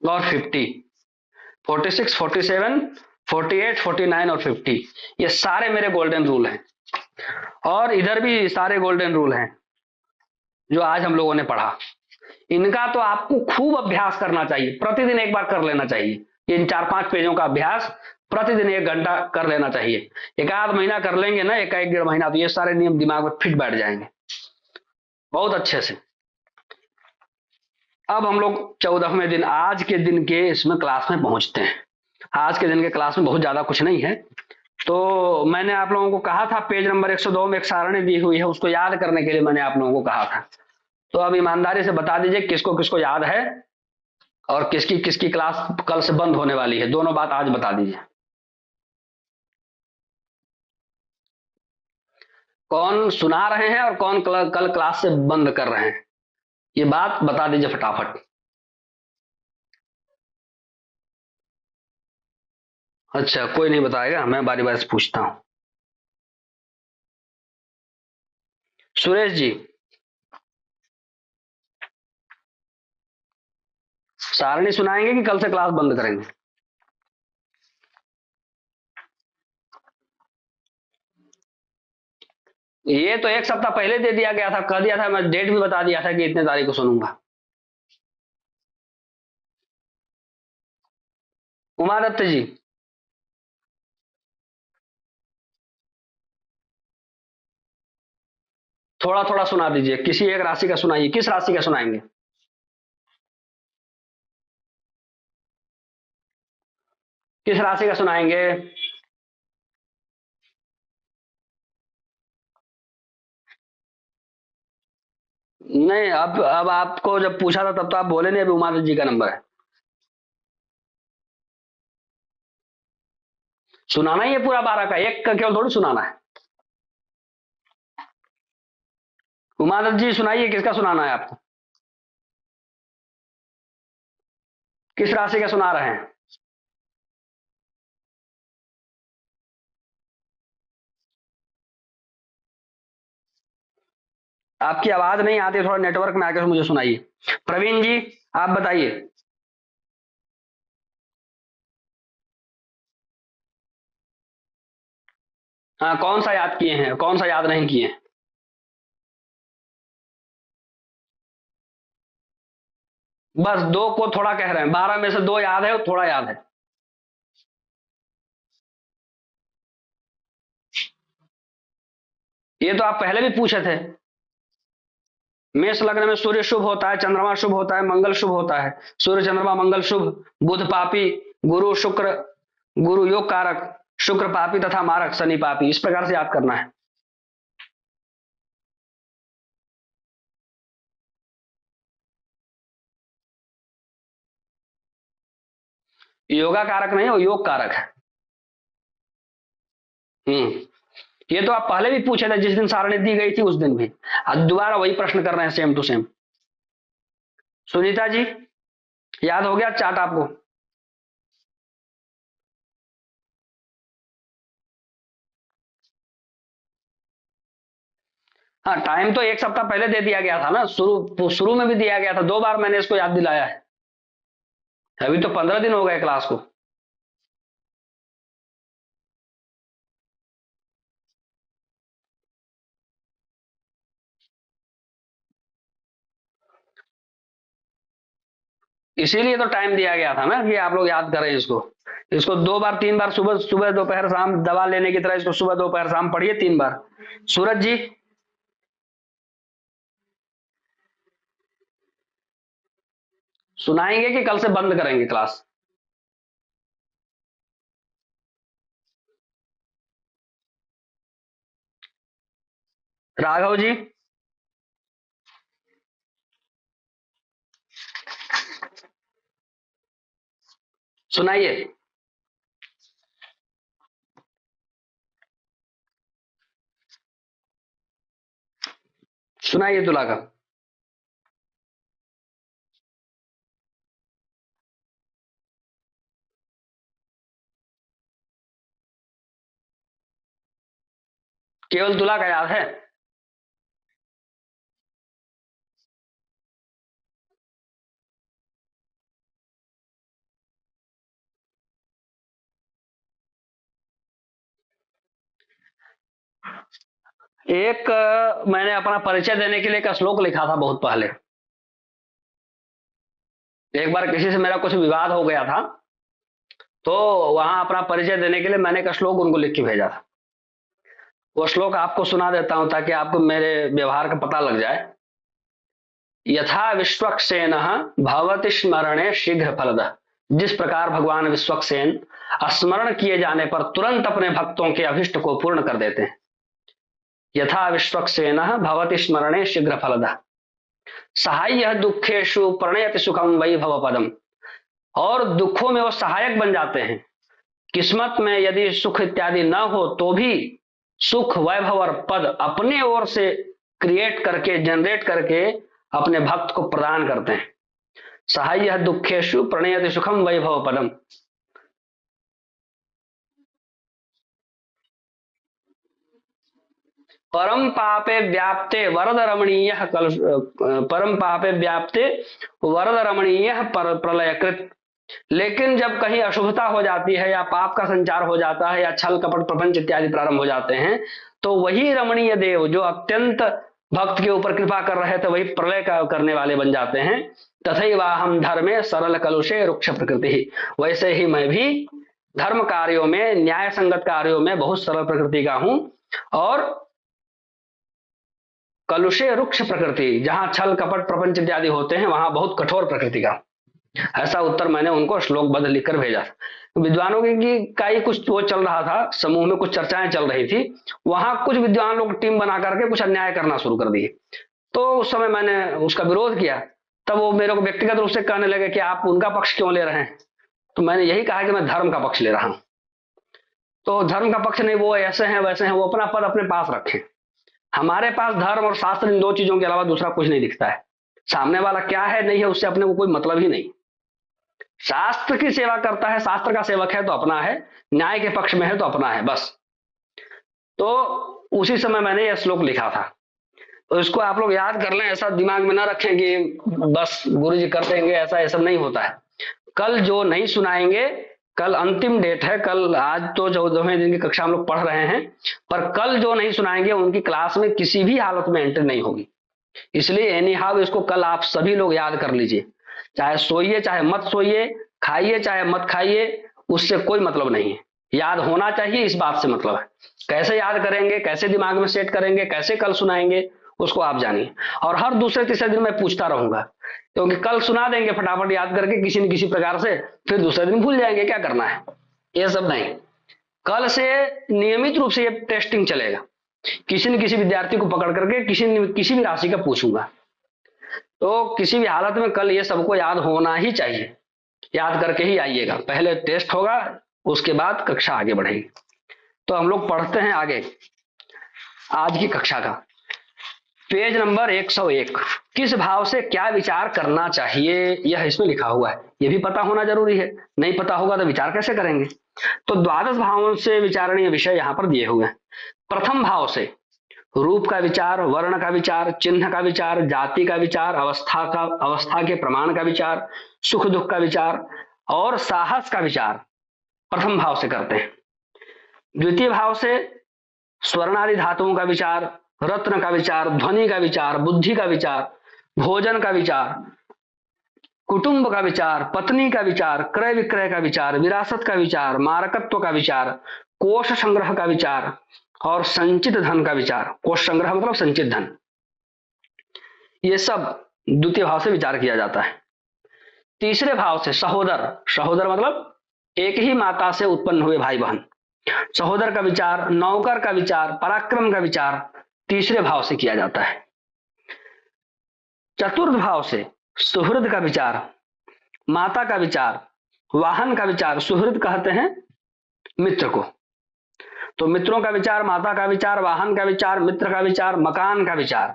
और 50। 46, 47, 48, 49 और 50, ये सारे मेरे गोल्डन रूल हैं, और इधर भी सारे गोल्डन रूल हैं जो आज हम लोगों ने पढ़ा। इनका तो आपको खूब अभ्यास करना चाहिए, प्रतिदिन एक बार कर लेना चाहिए। इन 4-5 पेजों का अभ्यास प्रतिदिन 1 घंटा कर लेना चाहिए। एक आध महीना कर लेंगे ना, एक 1-1.5 महीना, तो ये सारे नियम दिमाग में फिट बैठ जाएंगे बहुत अच्छे से। अब हम लोग 14वें दिन, आज के दिन के इसमें क्लास में पहुंचते हैं। आज के दिन के क्लास में बहुत ज्यादा कुछ नहीं है। तो मैंने आप लोगों को कहा था पेज नंबर 102 में एक सारणी दी हुई है, उसको याद करने के लिए मैंने आप लोगों को कहा था। तो अब ईमानदारी से बता दीजिए किसको किसको याद है, और किसकी किसकी क्लास कल से बंद होने वाली है, दोनों बात आज बता दीजिए। कौन सुना रहे हैं और कौन कल क्लास से बंद कर रहे हैं, ये बात बता दीजिए फटाफट। अच्छा, कोई नहीं बताएगा, मैं बारी बारी से पूछता हूं। सुरेश जी, सारणी सुनाएंगे कि कल से क्लास बंद करेंगे? ये तो 1 सप्ताह पहले दे दिया गया था, कह दिया था, मैं डेट भी बता दिया था कि इतने तारीख को सुनूंगा। उमा दत्त जी, थोड़ा थोड़ा सुना दीजिए, किसी एक राशि का सुनाइए, किस राशि का सुनाएंगे? किस राशि का सुनाएंगे? नहीं, अब आपको जब पूछा था तब तो आप बोले नहीं, अभी उमा दत्त जी का नंबर है। सुनाना ही है पूरा 12 का, एक का केवल थोड़ी सुनाना है। उमा दत्त जी सुनाइए, किसका सुनाना है आपको? किस राशि का सुना रहे हैं? आपकी आवाज नहीं आती, थोड़ा नेटवर्क में आकर मुझे सुनाइए। प्रवीण जी, आप बताइए। हाँ, कौन सा याद किए हैं, कौन सा याद नहीं किए हैं? बस 2 को थोड़ा कह रहे हैं, 12 में से 2 याद है और थोड़ा याद है। ये तो आप पहले भी पूछे थे। मेष लग्न में सूर्य शुभ होता है, चंद्रमा शुभ होता है, मंगल शुभ होता है। सूर्य चंद्रमा मंगल शुभ, बुध पापी, गुरु शुक्र, गुरु योग कारक, शुक्र पापी तथा मारक शनि पापी, इस प्रकार से याद करना है। योगा कारक नहीं, वो योग कारक है। हम्म। ये तो आप पहले भी पूछे थे, जिस दिन सारणी दी गई थी उस दिन भी। आज दोबारा वही प्रश्न कर रहे हैं, same to same. Sunita ji, याद हो गया चार्ट आपको? हाँ, टाइम तो 1 सप्ताह पहले दे दिया गया था ना, शुरू शुरू में भी दिया गया था, 2 बार मैंने इसको याद दिलाया है। अभी तो 15 दिन हो गए क्लास को। इसीलिए तो टाइम दिया गया था ना, कि आप लोग याद करें इसको। इसको 2 बार 3 बार, सुबह सुबह दोपहर शाम, दवा लेने की तरह इसको सुबह दोपहर शाम पढ़िए 3 बार। सूरज जी, सुनाएंगे कि कल से बंद करेंगे क्लास? राघव जी, सुनाइए। सुनाइए तुला का। केवल तुला का याद है? एक मैंने अपना परिचय देने के लिए एक श्लोक लिखा था बहुत पहले। एक बार किसी से मेरा कुछ विवाद हो गया था, तो वहां अपना परिचय देने के लिए मैंने एक श्लोक उनको लिख के भेजा था। वो श्लोक आपको सुना देता हूं ताकि आपको मेरे व्यवहार का पता लग जाए। यथा विश्वक्सेन भवति स्मरणे शीघ्र फलद। जिस प्रकार भगवान विश्वक्सेन स्मरण किए जाने पर तुरंत अपने भक्तों के अभिष्ट को पूर्ण कर देते हैं। यथा विश्वक्सेन भवति स्मरणे शीघ्र फलद सहाय्य दुखेशु प्रणयति सुखम वै भव पदम। और दुखों में वो सहायक बन जाते हैं। किस्मत में यदि सुख इत्यादि न हो तो भी सुख, वैभव और पद अपने ओर से क्रिएट करके, जनरेट करके अपने भक्त को प्रदान करते हैं। सहाय्य दुखेशु प्रणयति सुखम वैभव पदम। परम पापे व्याप्ते वरद रमणीय परम पापे व्याप्ते वरद रमणीय प्रलयकृत। लेकिन जब कहीं अशुभता हो जाती है या पाप का संचार हो जाता है या छल कपट प्रपंच इत्यादि प्रारंभ हो जाते हैं, तो वही रमणीय देव जो अत्यंत भक्त के ऊपर कृपा कर रहे थे, वही प्रलय करने वाले बन जाते हैं। तथैवाहम धर्मे सरल कलुषे रुक्ष प्रकृति। वैसे ही मैं भी धर्म कार्यों में, न्याय संगत कार्यों में बहुत सरल प्रकृति का हूं, और कलुषे रुक्ष प्रकृति, जहां छल कपट प्रपंच इत्यादि होते हैं वहां बहुत कठोर प्रकृति का। ऐसा उत्तर मैंने उनको श्लोकबद्ध लिखकर भेजा। विद्वानों का ही कुछ वो चल रहा था, समूह में कुछ चर्चाएं चल रही थी, वहां कुछ विद्वान लोग टीम बना करके कुछ अन्याय करना शुरू कर दिए। तो उस समय मैंने उसका विरोध किया। तब वो मेरे को व्यक्तिगत रूप से कहने लगे कि आप उनका पक्ष क्यों ले रहे हैं। तो मैंने यही कहा कि मैं धर्म का पक्ष ले रहा हूं। तो धर्म का पक्ष नहीं, वो ऐसे हैं वैसे हैं, वो अपना पद अपने पास रखें। हमारे पास धर्म और शास्त्र, इन दो चीजों के अलावा दूसरा कुछ नहीं दिखता है। सामने वाला क्या है नहीं है उससे अपने को कोई मतलब ही नहीं। शास्त्र की सेवा करता है, शास्त्र का सेवक है तो अपना है, न्याय के पक्ष में है तो अपना है, बस। तो उसी समय मैंने यह श्लोक लिखा था। तो इसको आप लोग याद कर लें, ऐसा दिमाग में ना रखें कि बस गुरुजी कर देंगे, ऐसा ये सब नहीं होता है। कल जो नहीं सुनाएंगे, कल अंतिम डेट है, कल, आज तो 14वें दिन की कक्षा हम लोग पढ़ रहे हैं, पर कल जो नहीं सुनाएंगे उनकी क्लास में किसी भी हालत में एंट्री नहीं होगी। इसलिए एनी हाउ इसको कल आप सभी लोग याद कर लीजिए। चाहे सोइए चाहे मत सोइए, खाइए चाहे मत खाइए, उससे कोई मतलब नहीं है। याद होना चाहिए, इस बात से मतलब है। कैसे याद करेंगे, कैसे दिमाग में सेट करेंगे, कैसे कल सुनाएंगे, उसको आप जानिए। और हर दूसरे तीसरे दिन मैं पूछता रहूंगा, क्योंकि कल सुना देंगे फटाफट याद करके किसी न किसी प्रकार से, फिर दूसरे दिन भूल जाएंगे क्या करना है। ये सब नहीं, कल से नियमित रूप से ये टेस्टिंग चलेगा। किसी न किसी विद्यार्थी को पकड़ करके किसी भी राशि का पूछूंगा। तो किसी भी हालत में कल ये सबको याद होना ही चाहिए। याद करके ही आइएगा। पहले टेस्ट होगा, उसके बाद कक्षा आगे बढ़ेगी। तो हम लोग पढ़ते हैं आगे आज की कक्षा का पेज नंबर 101। किस भाव से क्या विचार करना चाहिए, यह इसमें लिखा हुआ है। यह भी पता होना जरूरी है, नहीं पता होगा तो विचार कैसे करेंगे। तो द्वादश भावों से विचारणीय विषय यहां पर दिए हुए हैं। प्रथम भाव से रूप का विचार, वर्ण का विचार, चिन्ह का विचार, जाति का विचार, अवस्था के प्रमाण का विचार, सुख दुख का विचार और साहस का विचार प्रथम भाव से करते हैं। द्वितीय भाव से स्वर्णादि धातुओं का विचार, रत्न का विचार, ध्वनि का विचार, बुद्धि का विचार, भोजन का विचार, कुटुंब का विचार, पत्नी का विचार, क्रय विक्रय का विचार, विरासत का विचार, मारकत्व का विचार, कोष संग्रह का विचार और संचित धन का विचार। कोष संग्रह मतलब संचित धन। ये सब द्वितीय भाव से विचार किया जाता है। तीसरे भाव से सहोदर, सहोदर मतलब एक ही माता से उत्पन्न हुए भाई बहन, सहोदर का विचार, नौकर का विचार, पराक्रम का विचार तीसरे भाव से किया जाता है। चतुर्थ भाव से सुहृद का विचार, माता का विचार, वाहन का विचार। सुहृद कहते हैं मित्र को। तो मित्रों का विचार, माता का विचार, वाहन का विचार, मित्र का विचार, मकान का विचार,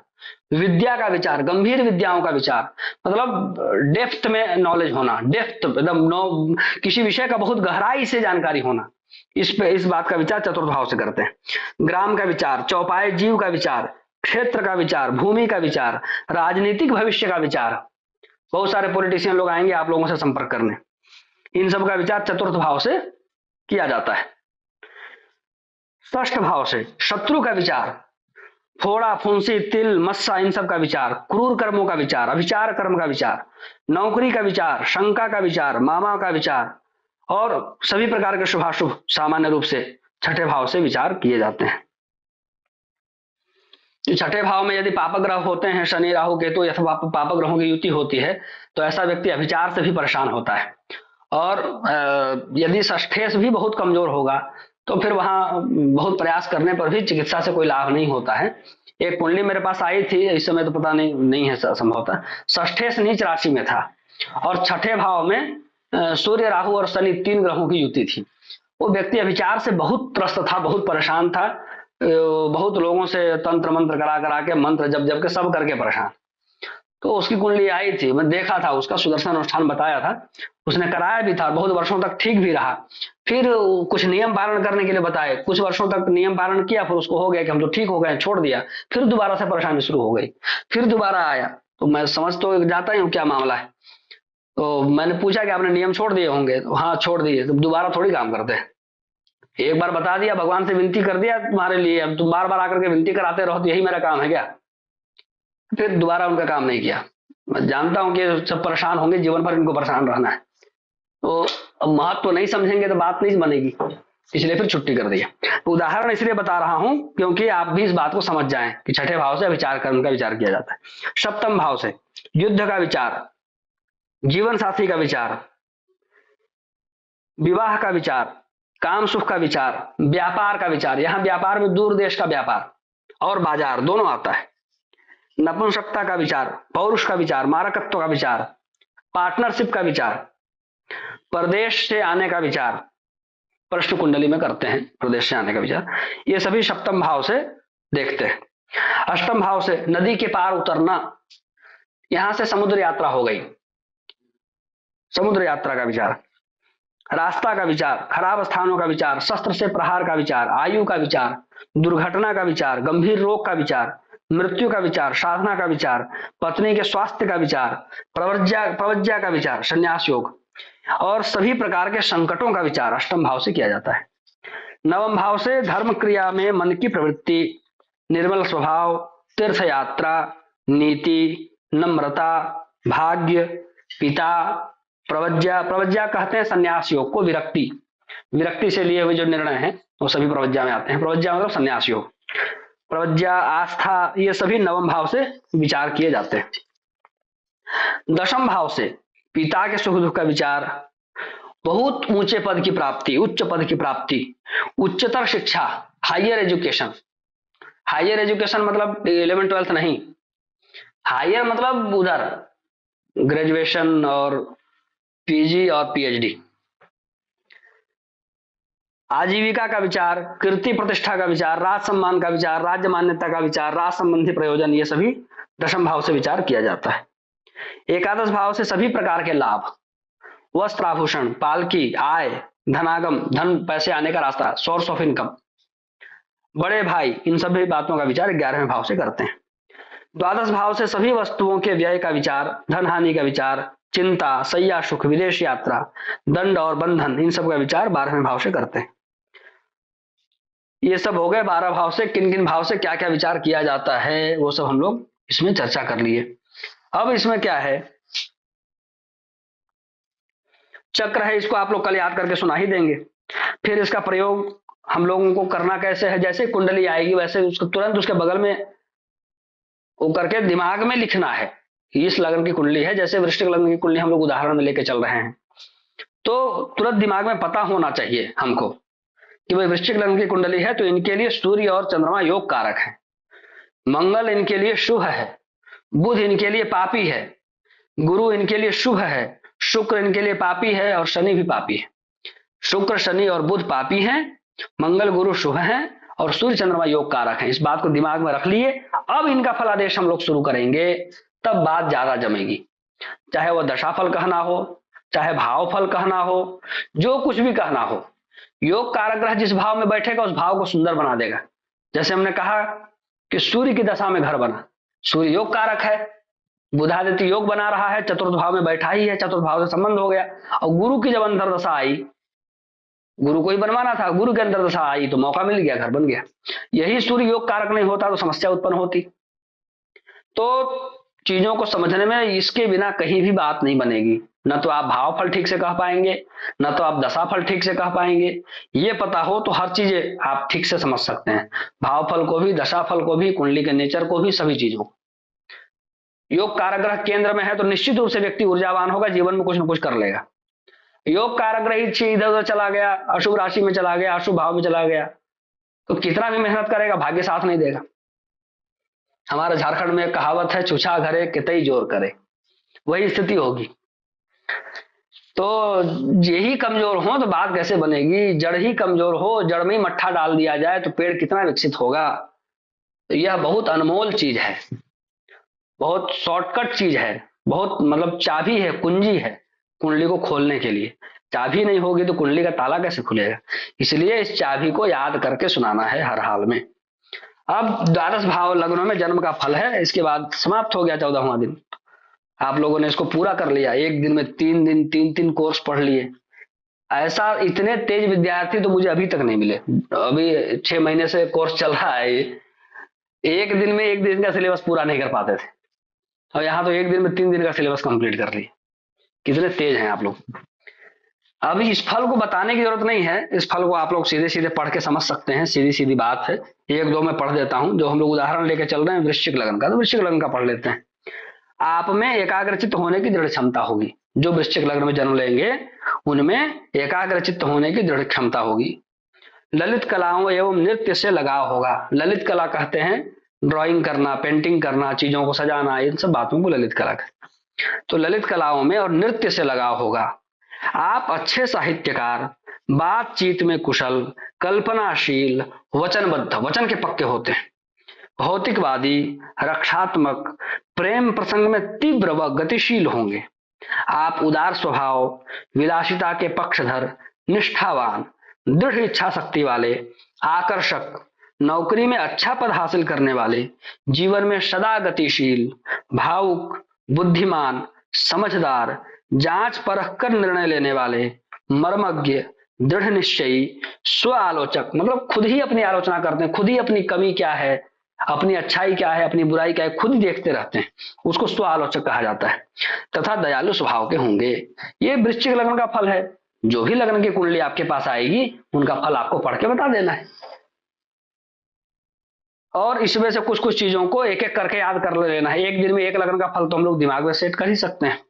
विद्या का विचार, गंभीर विद्याओं का विचार मतलब डेप्थ में नॉलेज होना, डेप्थ एकदम किसी विषय का बहुत गहराई से जानकारी होना, इस बात का विचार चतुर्थ भाव से करते हैं। ग्राम का विचार, चौपाए जीव का विचार, क्षेत्र का विचार, भूमि का विचार, राजनीतिक भविष्य का विचार। बहुत सारे पॉलिटिशियन लोग आएंगे आप लोगों से संपर्क करने, इन सब का विचार चतुर्थ भाव से किया जाता है। षष्ठ भाव से शत्रु का विचार, फोड़ा, फुंसी, तिल, मस्सा, इन सब का विचार, क्रूर कर्मों का विचार, अभिचार कर्म का विचार, नौकरी का विचार, शंका का विचार, मामा का विचार और सभी प्रकार के शुभाशुभ सामान्य रूप से छठे भाव से विचार किए जाते हैं। छठे भाव में यदि पाप ग्रह होते हैं, शनि, राहु, केतु या पाप ग्रहों की युति होती है, तो ऐसा व्यक्ति अभिचार से भी परेशान होता है। और यदि षष्ठेश भी बहुत कमजोर होगा तो फिर वहां बहुत प्रयास करने पर भी चिकित्सा से कोई लाभ नहीं होता है। एक कुंडली मेरे पास आई थी, इस समय तो पता नहीं है संभवतः, षष्ठेश नीच राशि में था और छठे भाव में सूर्य, राहु और शनि 3 ग्रहों की युति थी। वो व्यक्ति अभिचार से बहुत त्रस्त था, बहुत परेशान था, बहुत लोगों से तंत्र मंत्र करा करा के, मंत्र जब जब के सब करके परेशान। तो उसकी कुंडली आई थी, मैं देखा था, उसका सुदर्शन अनुष्ठान बताया था, उसने कराया भी था, बहुत वर्षों तक ठीक भी रहा। फिर कुछ नियम पालन करने के लिए बताए, कुछ वर्षों तक नियम पालन किया, फिर उसको हो गया कि हम तो ठीक हो गए, छोड़ दिया। फिर दोबारा से परेशानी शुरू हो गई, फिर दोबारा आया। तो मैं समझ तो जाता ही हूँ क्या मामला है। तो मैंने पूछा कि आपने नियम छोड़ दिए होंगे? तो हाँ छोड़ दिए। तो दोबारा थोड़ी काम करते हैं, एक बार बता दिया, भगवान से विनती कर दिया तुम्हारे लिए, अब तुम बार बार आकर के विनती कराते रहो तो यही मेरा काम है क्या? फिर दोबारा उनका काम नहीं किया। मैं जानता हूं कि सब परेशान होंगे, जीवन भर इनको परेशान रहना है, तो अब महत्व नहीं समझेंगे तो बात नहीं बनेगी, इसलिए फिर छुट्टी कर दिया। तो उदाहरण इसलिए बता रहा हूं क्योंकि आप भी इस बात को समझ जाएं कि छठे भाव से विचार कर्म का विचार किया जाता है। सप्तम भाव से युद्ध का विचार, जीवन साथी का विचार, विवाह का विचार, काम सुख का विचार, व्यापार का विचार। यहां व्यापार में दूर देश का व्यापार और बाजार दोनों आता है। नपुंसकता का विचार, पौरुष का विचार, मारकत्व का विचार, पार्टनरशिप का विचार, प्रदेश से आने का विचार, प्रश्न कुंडली में करते हैं प्रदेश से आने का विचार, ये सभी सप्तम भाव से देखते हैं। अष्टम भाव से नदी के पार उतरना, यहां से समुद्र यात्रा हो गई, समुद्र यात्रा का विचार, रास्ता का विचार, खराब स्थानों का विचार, शस्त्र से प्रहार का विचार, आयु का विचार, दुर्घटना का विचार, गंभीर रोग का विचार, मृत्यु का विचार, साधना का विचार, पत्नी के स्वास्थ्य का विचार, प्रवज्ञा का विचार, संन्यास योग और सभी प्रकार के संकटों का विचार अष्टम भाव से किया जाता है। नवम भाव से धर्म क्रिया में मन की प्रवृत्ति, निर्मल स्वभाव, तीर्थ यात्रा, नीति, नम्रता, भाग्य, पिता, प्रवज्ञा कहते हैं संन्यास योग को, विरक्ति से लिए हुए जो निर्णय हैं वो सभी प्रवज्ञा में आते हैं। प्रवज्ञा मतलब संन्यास योग, प्रवज्ञा, आस्था, ये सभी नवम भाव से विचार किए जाते हैं। दशम भाव से पिता के सुख दुख का विचार, बहुत ऊंचे पद की प्राप्ति, उच्च पद की प्राप्ति, उच्चतर शिक्षा, हायर एजुकेशन। हायर एजुकेशन मतलब 11 12 नहीं, हायर मतलब उधर ग्रेजुएशन और पीजी और पीएचडी। आजीविका का विचार, कीर्ति प्रतिष्ठा का विचार, राज सम्मान का विचार, राज्य मान्यता का विचार, राज संबंधी प्रयोजन, ये सभी दशम भाव से विचार किया जाता है। एकादश भाव से सभी प्रकार के लाभ, वस्त्र आभूषण, पालकी, आय, धनागम, धन पैसे आने का रास्ता, सोर्स ऑफ इनकम, बड़े भाई, इन सभी बातों का विचार 11वें भाव से करते हैं। द्वादश भाव से सभी वस्तुओं के व्यय का विचार, धन हानि का विचार, चिंता, सैया सुख, विदेश यात्रा, दंड और बंधन, इन सब का विचार 12वें भाव से करते हैं। ये सब हो गए 12 भाव से किन किन भाव से क्या क्या विचार किया जाता है, वो सब हम लोग इसमें चर्चा कर लिए। अब इसमें क्या है, चक्र है, इसको आप लोग कल याद करके सुना ही देंगे। फिर इसका प्रयोग हम लोगों को करना कैसे है, जैसे कुंडली आएगी वैसे उसको तुरंत उसके बगल में वो करके दिमाग में लिखना है। इस लग्न की कुंडली है, जैसे वृश्चिक लग्न की कुंडली हम लोग उदाहरण में लेके चल रहे हैं, तो तुरंत दिमाग में पता होना चाहिए हमको कि भाई वृश्चिक लग्न की कुंडली है तो इनके लिए सूर्य और चंद्रमा योग कारक है, मंगल इनके लिए शुभ है, बुध इनके लिए पापी है, गुरु इनके लिए शुभ है, शुक्र इनके लिए पापी है और शनि भी पापी है। शुक्र, शनि और बुध पापी हैं, मंगल गुरु शुभ हैं और सूर्य चंद्रमा योग कारक हैं। इस बात को दिमाग में रख लिए। अब इनका फलादेश हम लोग शुरू करेंगे, तब बात ज्यादा जमेगी। चाहे वह दशाफल कहना हो, चाहे भाव फल कहना हो, जो कुछ भी कहना हो, योग कारक ग्रह जिस भाव में बैठेगा उस भाव को सुंदर बना देगा। जैसे हमने कहा कि सूर्य की दशा में घर बना, सूर्य योग कारक है, बुधादित्य योग बना रहा है, चतुर्थ भाव में बैठा ही है, चतुर्थ भाव से संबंध हो गया। और गुरु की जब अंतर दशा आई गुरु को ही बनवाना था, गुरु के अंदर दशा आई तो मौका मिल गया, घर बन गया। यही सूर्य योग कारक नहीं होता तो समस्या उत्पन्न होती। तो चीजों को समझने में इसके बिना कहीं भी बात नहीं बनेगी। न तो आप भाव फल ठीक से कह पाएंगे, न तो आप दशा फल ठीक से कह पाएंगे। ये पता हो तो हर चीजें आप ठीक से समझ सकते हैं, भाव फल को भी, दशा फल को भी, कुंडली के नेचर को भी, सभी चीजों को। योग कारक ग्रह केंद्र में है तो निश्चित रूप से व्यक्ति ऊर्जावान होगा, जीवन में कुछ न कुछ कर लेगा। योग कारक ग्रह इधर उधर चला गया, अशुभ राशि में चला गया, अशुभ भाव में चला गया, तो कितना भी मेहनत करेगा भाग्य साथ नहीं देगा। हमारे झारखंड में एक कहावत है, छुछा घरे कितई जोर करे, वही स्थिति होगी। तो यही कमजोर हो तो बात कैसे बनेगी? जड़ ही कमजोर हो, जड़ में ही मट्ठा डाल दिया जाए तो पेड़ कितना विकसित होगा। तो यह बहुत अनमोल चीज है, बहुत शॉर्टकट चीज है, बहुत मतलब चाबी है, कुंजी है कुंडली को खोलने के लिए। चाबी नहीं होगी तो कुंडली का ताला कैसे खुलेगा? इसलिए इस चाबी को याद करके सुनाना है हर हाल में। अब द्वादश भाव लग्नों में जन्म का फल है, इसके बाद समाप्त हो गया 14वां दिन। आप लोगों ने इसको पूरा कर लिया, एक दिन में 3 दिन 3 कोर्स पढ़ लिए। ऐसा इतने तेज विद्यार्थी तो मुझे अभी तक नहीं मिले। अभी 6 महीने से कोर्स चल रहा है, एक दिन में 1 दिन का सिलेबस पूरा नहीं कर पाते थे, और यहाँ तो एक दिन में 3 दिन का सिलेबस कंप्लीट कर लिया। कितने तेज हैं आप लोग। अभी इस फल को बताने की जरूरत नहीं है, इस फल को आप लोग सीधे सीधे पढ़ के समझ सकते हैं, सीधी सीधी बात है। 1-2 में पढ़ देता हूं, जो हम लोग उदाहरण लेके चल रहे हैं वृश्चिक लग्न का, तो वृश्चिक लग्न का पढ़ लेते हैं। आप में एकाग्रचित्त होने की दृढ़ क्षमता होगी। जो वृश्चिक लग्न में जन्म लेंगे उनमें एकाग्रचित्त होने की दृढ़ क्षमता होगी। ललित कलाओं एवं नृत्य से लगाव होगा। ललित कला कहते हैं ड्राइंग करना, पेंटिंग करना, चीजों को सजाना, इन सब बातों को ललित कला कहते हैं। तो ललित कलाओं में और नृत्य से लगाव होगा। आप अच्छे साहित्यकार, बातचीत में कुशल, कल्पनाशील, वचनबद्ध, वचन के पक्के होते हैं, भौतिकवादी, रक्षात्मक, प्रेम प्रसंग में तीव्र व गतिशील होंगे। आप उदार स्वभाव, विलासिता के पक्षधर, निष्ठावान, दृढ़ इच्छा शक्ति वाले, आकर्षक, नौकरी में अच्छा पद हासिल करने वाले, जीवन में सदा गतिशील, भावुक, बुद्धिमान, समझदार, जांच परख कर निर्णय लेने वाले, मर्मज्ञ, दृढ़ निश्चयी, स्व आलोचक, मतलब खुद ही अपनी आलोचना करते हैं, खुद ही अपनी कमी क्या है, अपनी अच्छाई क्या है, अपनी बुराई क्या है, खुद ही देखते रहते हैं, उसको स्व आलोचक कहा जाता है। तथा दयालु स्वभाव के होंगे। ये वृश्चिक लग्न का फल है। जो भी लग्न की कुंडली आपके पास आएगी उनका फल आपको पढ़ के बता देना है, और इसमें से कुछ कुछ चीजों को एक एक करके याद कर लेना है। एक दिन में एक लग्न का फल तो हम लोग दिमाग में सेट कर ही सकते हैं।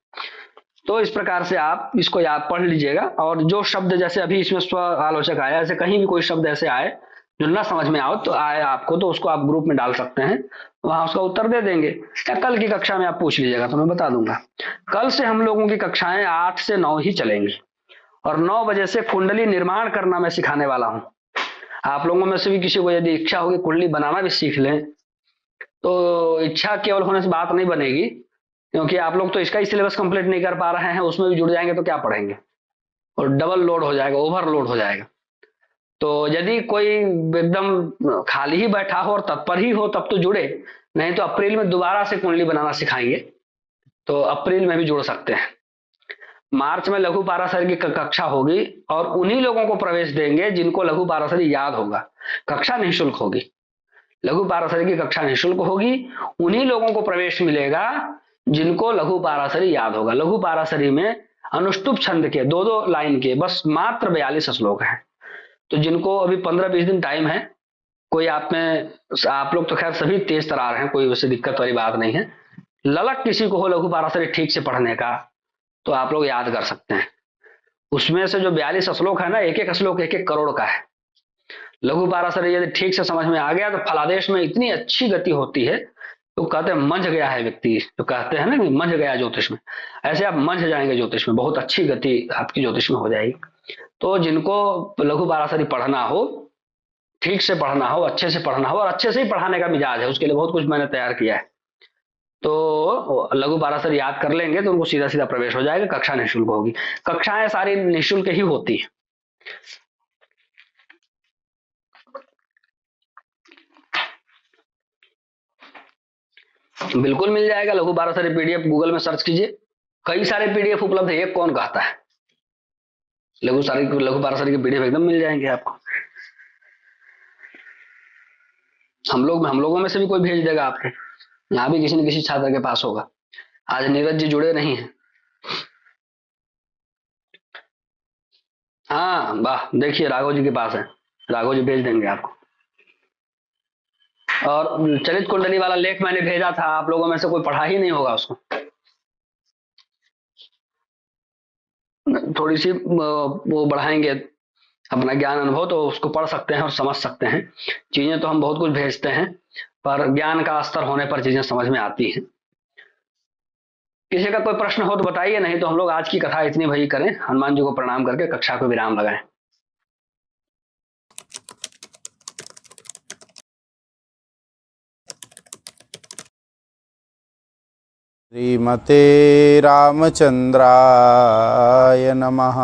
तो इस प्रकार से आप इसको याद पढ़ लीजिएगा, और जो शब्द जैसे अभी इसमें स्व आलोचक आया, ऐसे कहीं भी कोई शब्द ऐसे आए जो ना समझ में आओ तो आए आपको, तो उसको आप ग्रुप में डाल सकते हैं, वहां उसका उत्तर दे देंगे, या कल की कक्षा में आप पूछ लीजिएगा तो मैं बता दूंगा। कल से हम लोगों की कक्षाएं 8 से 9 ही चलेंगी, और 9 बजे से कुंडली निर्माण करना मैं सिखाने वाला हूं। आप लोगों में से भी किसी को यदि इच्छा होगी कुंडली बनाना भी सीख लें, तो इच्छा केवल होने से बात नहीं बनेगी, क्योंकि आप लोग तो इसका ही सिलेबस कंप्लीट नहीं कर पा रहे हैं, उसमें भी जुड़ जाएंगे तो क्या पढ़ेंगे, और डबल लोड हो जाएगा, ओवरलोड हो जाएगा। तो यदि कोई एकदम खाली ही बैठा हो और तत्पर ही हो तब तो जुड़े, नहीं तो अप्रैल में दोबारा से कुंडली बनाना सिखाएंगे, तो अप्रैल में भी जुड़ सकते हैं। मार्च में लघु पाराशर की कक्षा होगी, और उन्हीं लोगों को प्रवेश देंगे जिनको लघु पाराशरी याद होगा। कक्षा निःशुल्क होगी, लघु पाराशरी की कक्षा निःशुल्क होगी, उन्हीं लोगों को प्रवेश मिलेगा जिनको लघु पाराशरी याद होगा। लघु पाराशरी में अनुष्टुप छंद के 2-2 लाइन के बस मात्र 42 श्लोक हैं। तो जिनको अभी 15-20 दिन टाइम है, कोई आप लोग तो खैर सभी तेज तरार हैं, कोई वैसे दिक्कत वाली बात नहीं है। ललक किसी को हो लघु पाराशरी ठीक से पढ़ने का, तो आप लोग याद कर सकते हैं। उसमें से जो 42 श्लोक है ना, एक एक श्लोक 1-1 करोड़ का है। लघु पाराशरी यदि ठीक से समझ में आ गया तो फलादेश में इतनी अच्छी गति होती है, तो कहते हैं मंझ गया है व्यक्ति, तो कहते हैं ना कि मंझ गया ज्योतिष में, ऐसे आप मंझ जाएंगे ज्योतिष में, बहुत अच्छी गति आपकी ज्योतिष में हो जाएगी। तो जिनको लघु पाराशरी पढ़ना हो, ठीक से पढ़ना हो, अच्छे से पढ़ना हो, और अच्छे से ही पढ़ाने का मिजाज है, उसके लिए बहुत कुछ मैंने तैयार किया है, तो लघु पाराशरी याद कर लेंगे तो उनको सीधा सीधा प्रवेश हो जाएगा। कक्षा निःशुल्क होगी, कक्षाएं सारी निःशुल्क ही होती है। बिल्कुल मिल जाएगा लघु पाराशरी पीडीएफ, गूगल में सर्च कीजिए, कई सारे पीडीएफ उपलब्ध है, एक कौन कहता है। लघु पाराशरिक की पीडीएफ एकदम मिल जाएंगे आपको। हम लोगों में से भी कोई भेज देगा आपको, यहाँ भी किसी न किसी छात्र के पास होगा। आज नीरज जी जुड़े नहीं है। हाँ वाह, देखिए राघव जी के पास है, राघव जी भेज देंगे आपको। और चरित कुंडली वाला लेख मैंने भेजा था, आप लोगों में से कोई पढ़ा ही नहीं होगा उसको। थोड़ी सी वो बढ़ाएंगे अपना ज्ञान अनुभव तो उसको पढ़ सकते हैं और समझ सकते हैं। चीजें तो हम बहुत कुछ भेजते हैं, पर ज्ञान का स्तर होने पर चीजें समझ में आती हैं। किसी का कोई प्रश्न हो तो बताइए, नहीं तो हम लोग आज की कथा इतनी भरी करें, हनुमान जी को प्रणाम करके कक्षा को विराम लगाएं। श्रीमते रामचंद्राय नमः।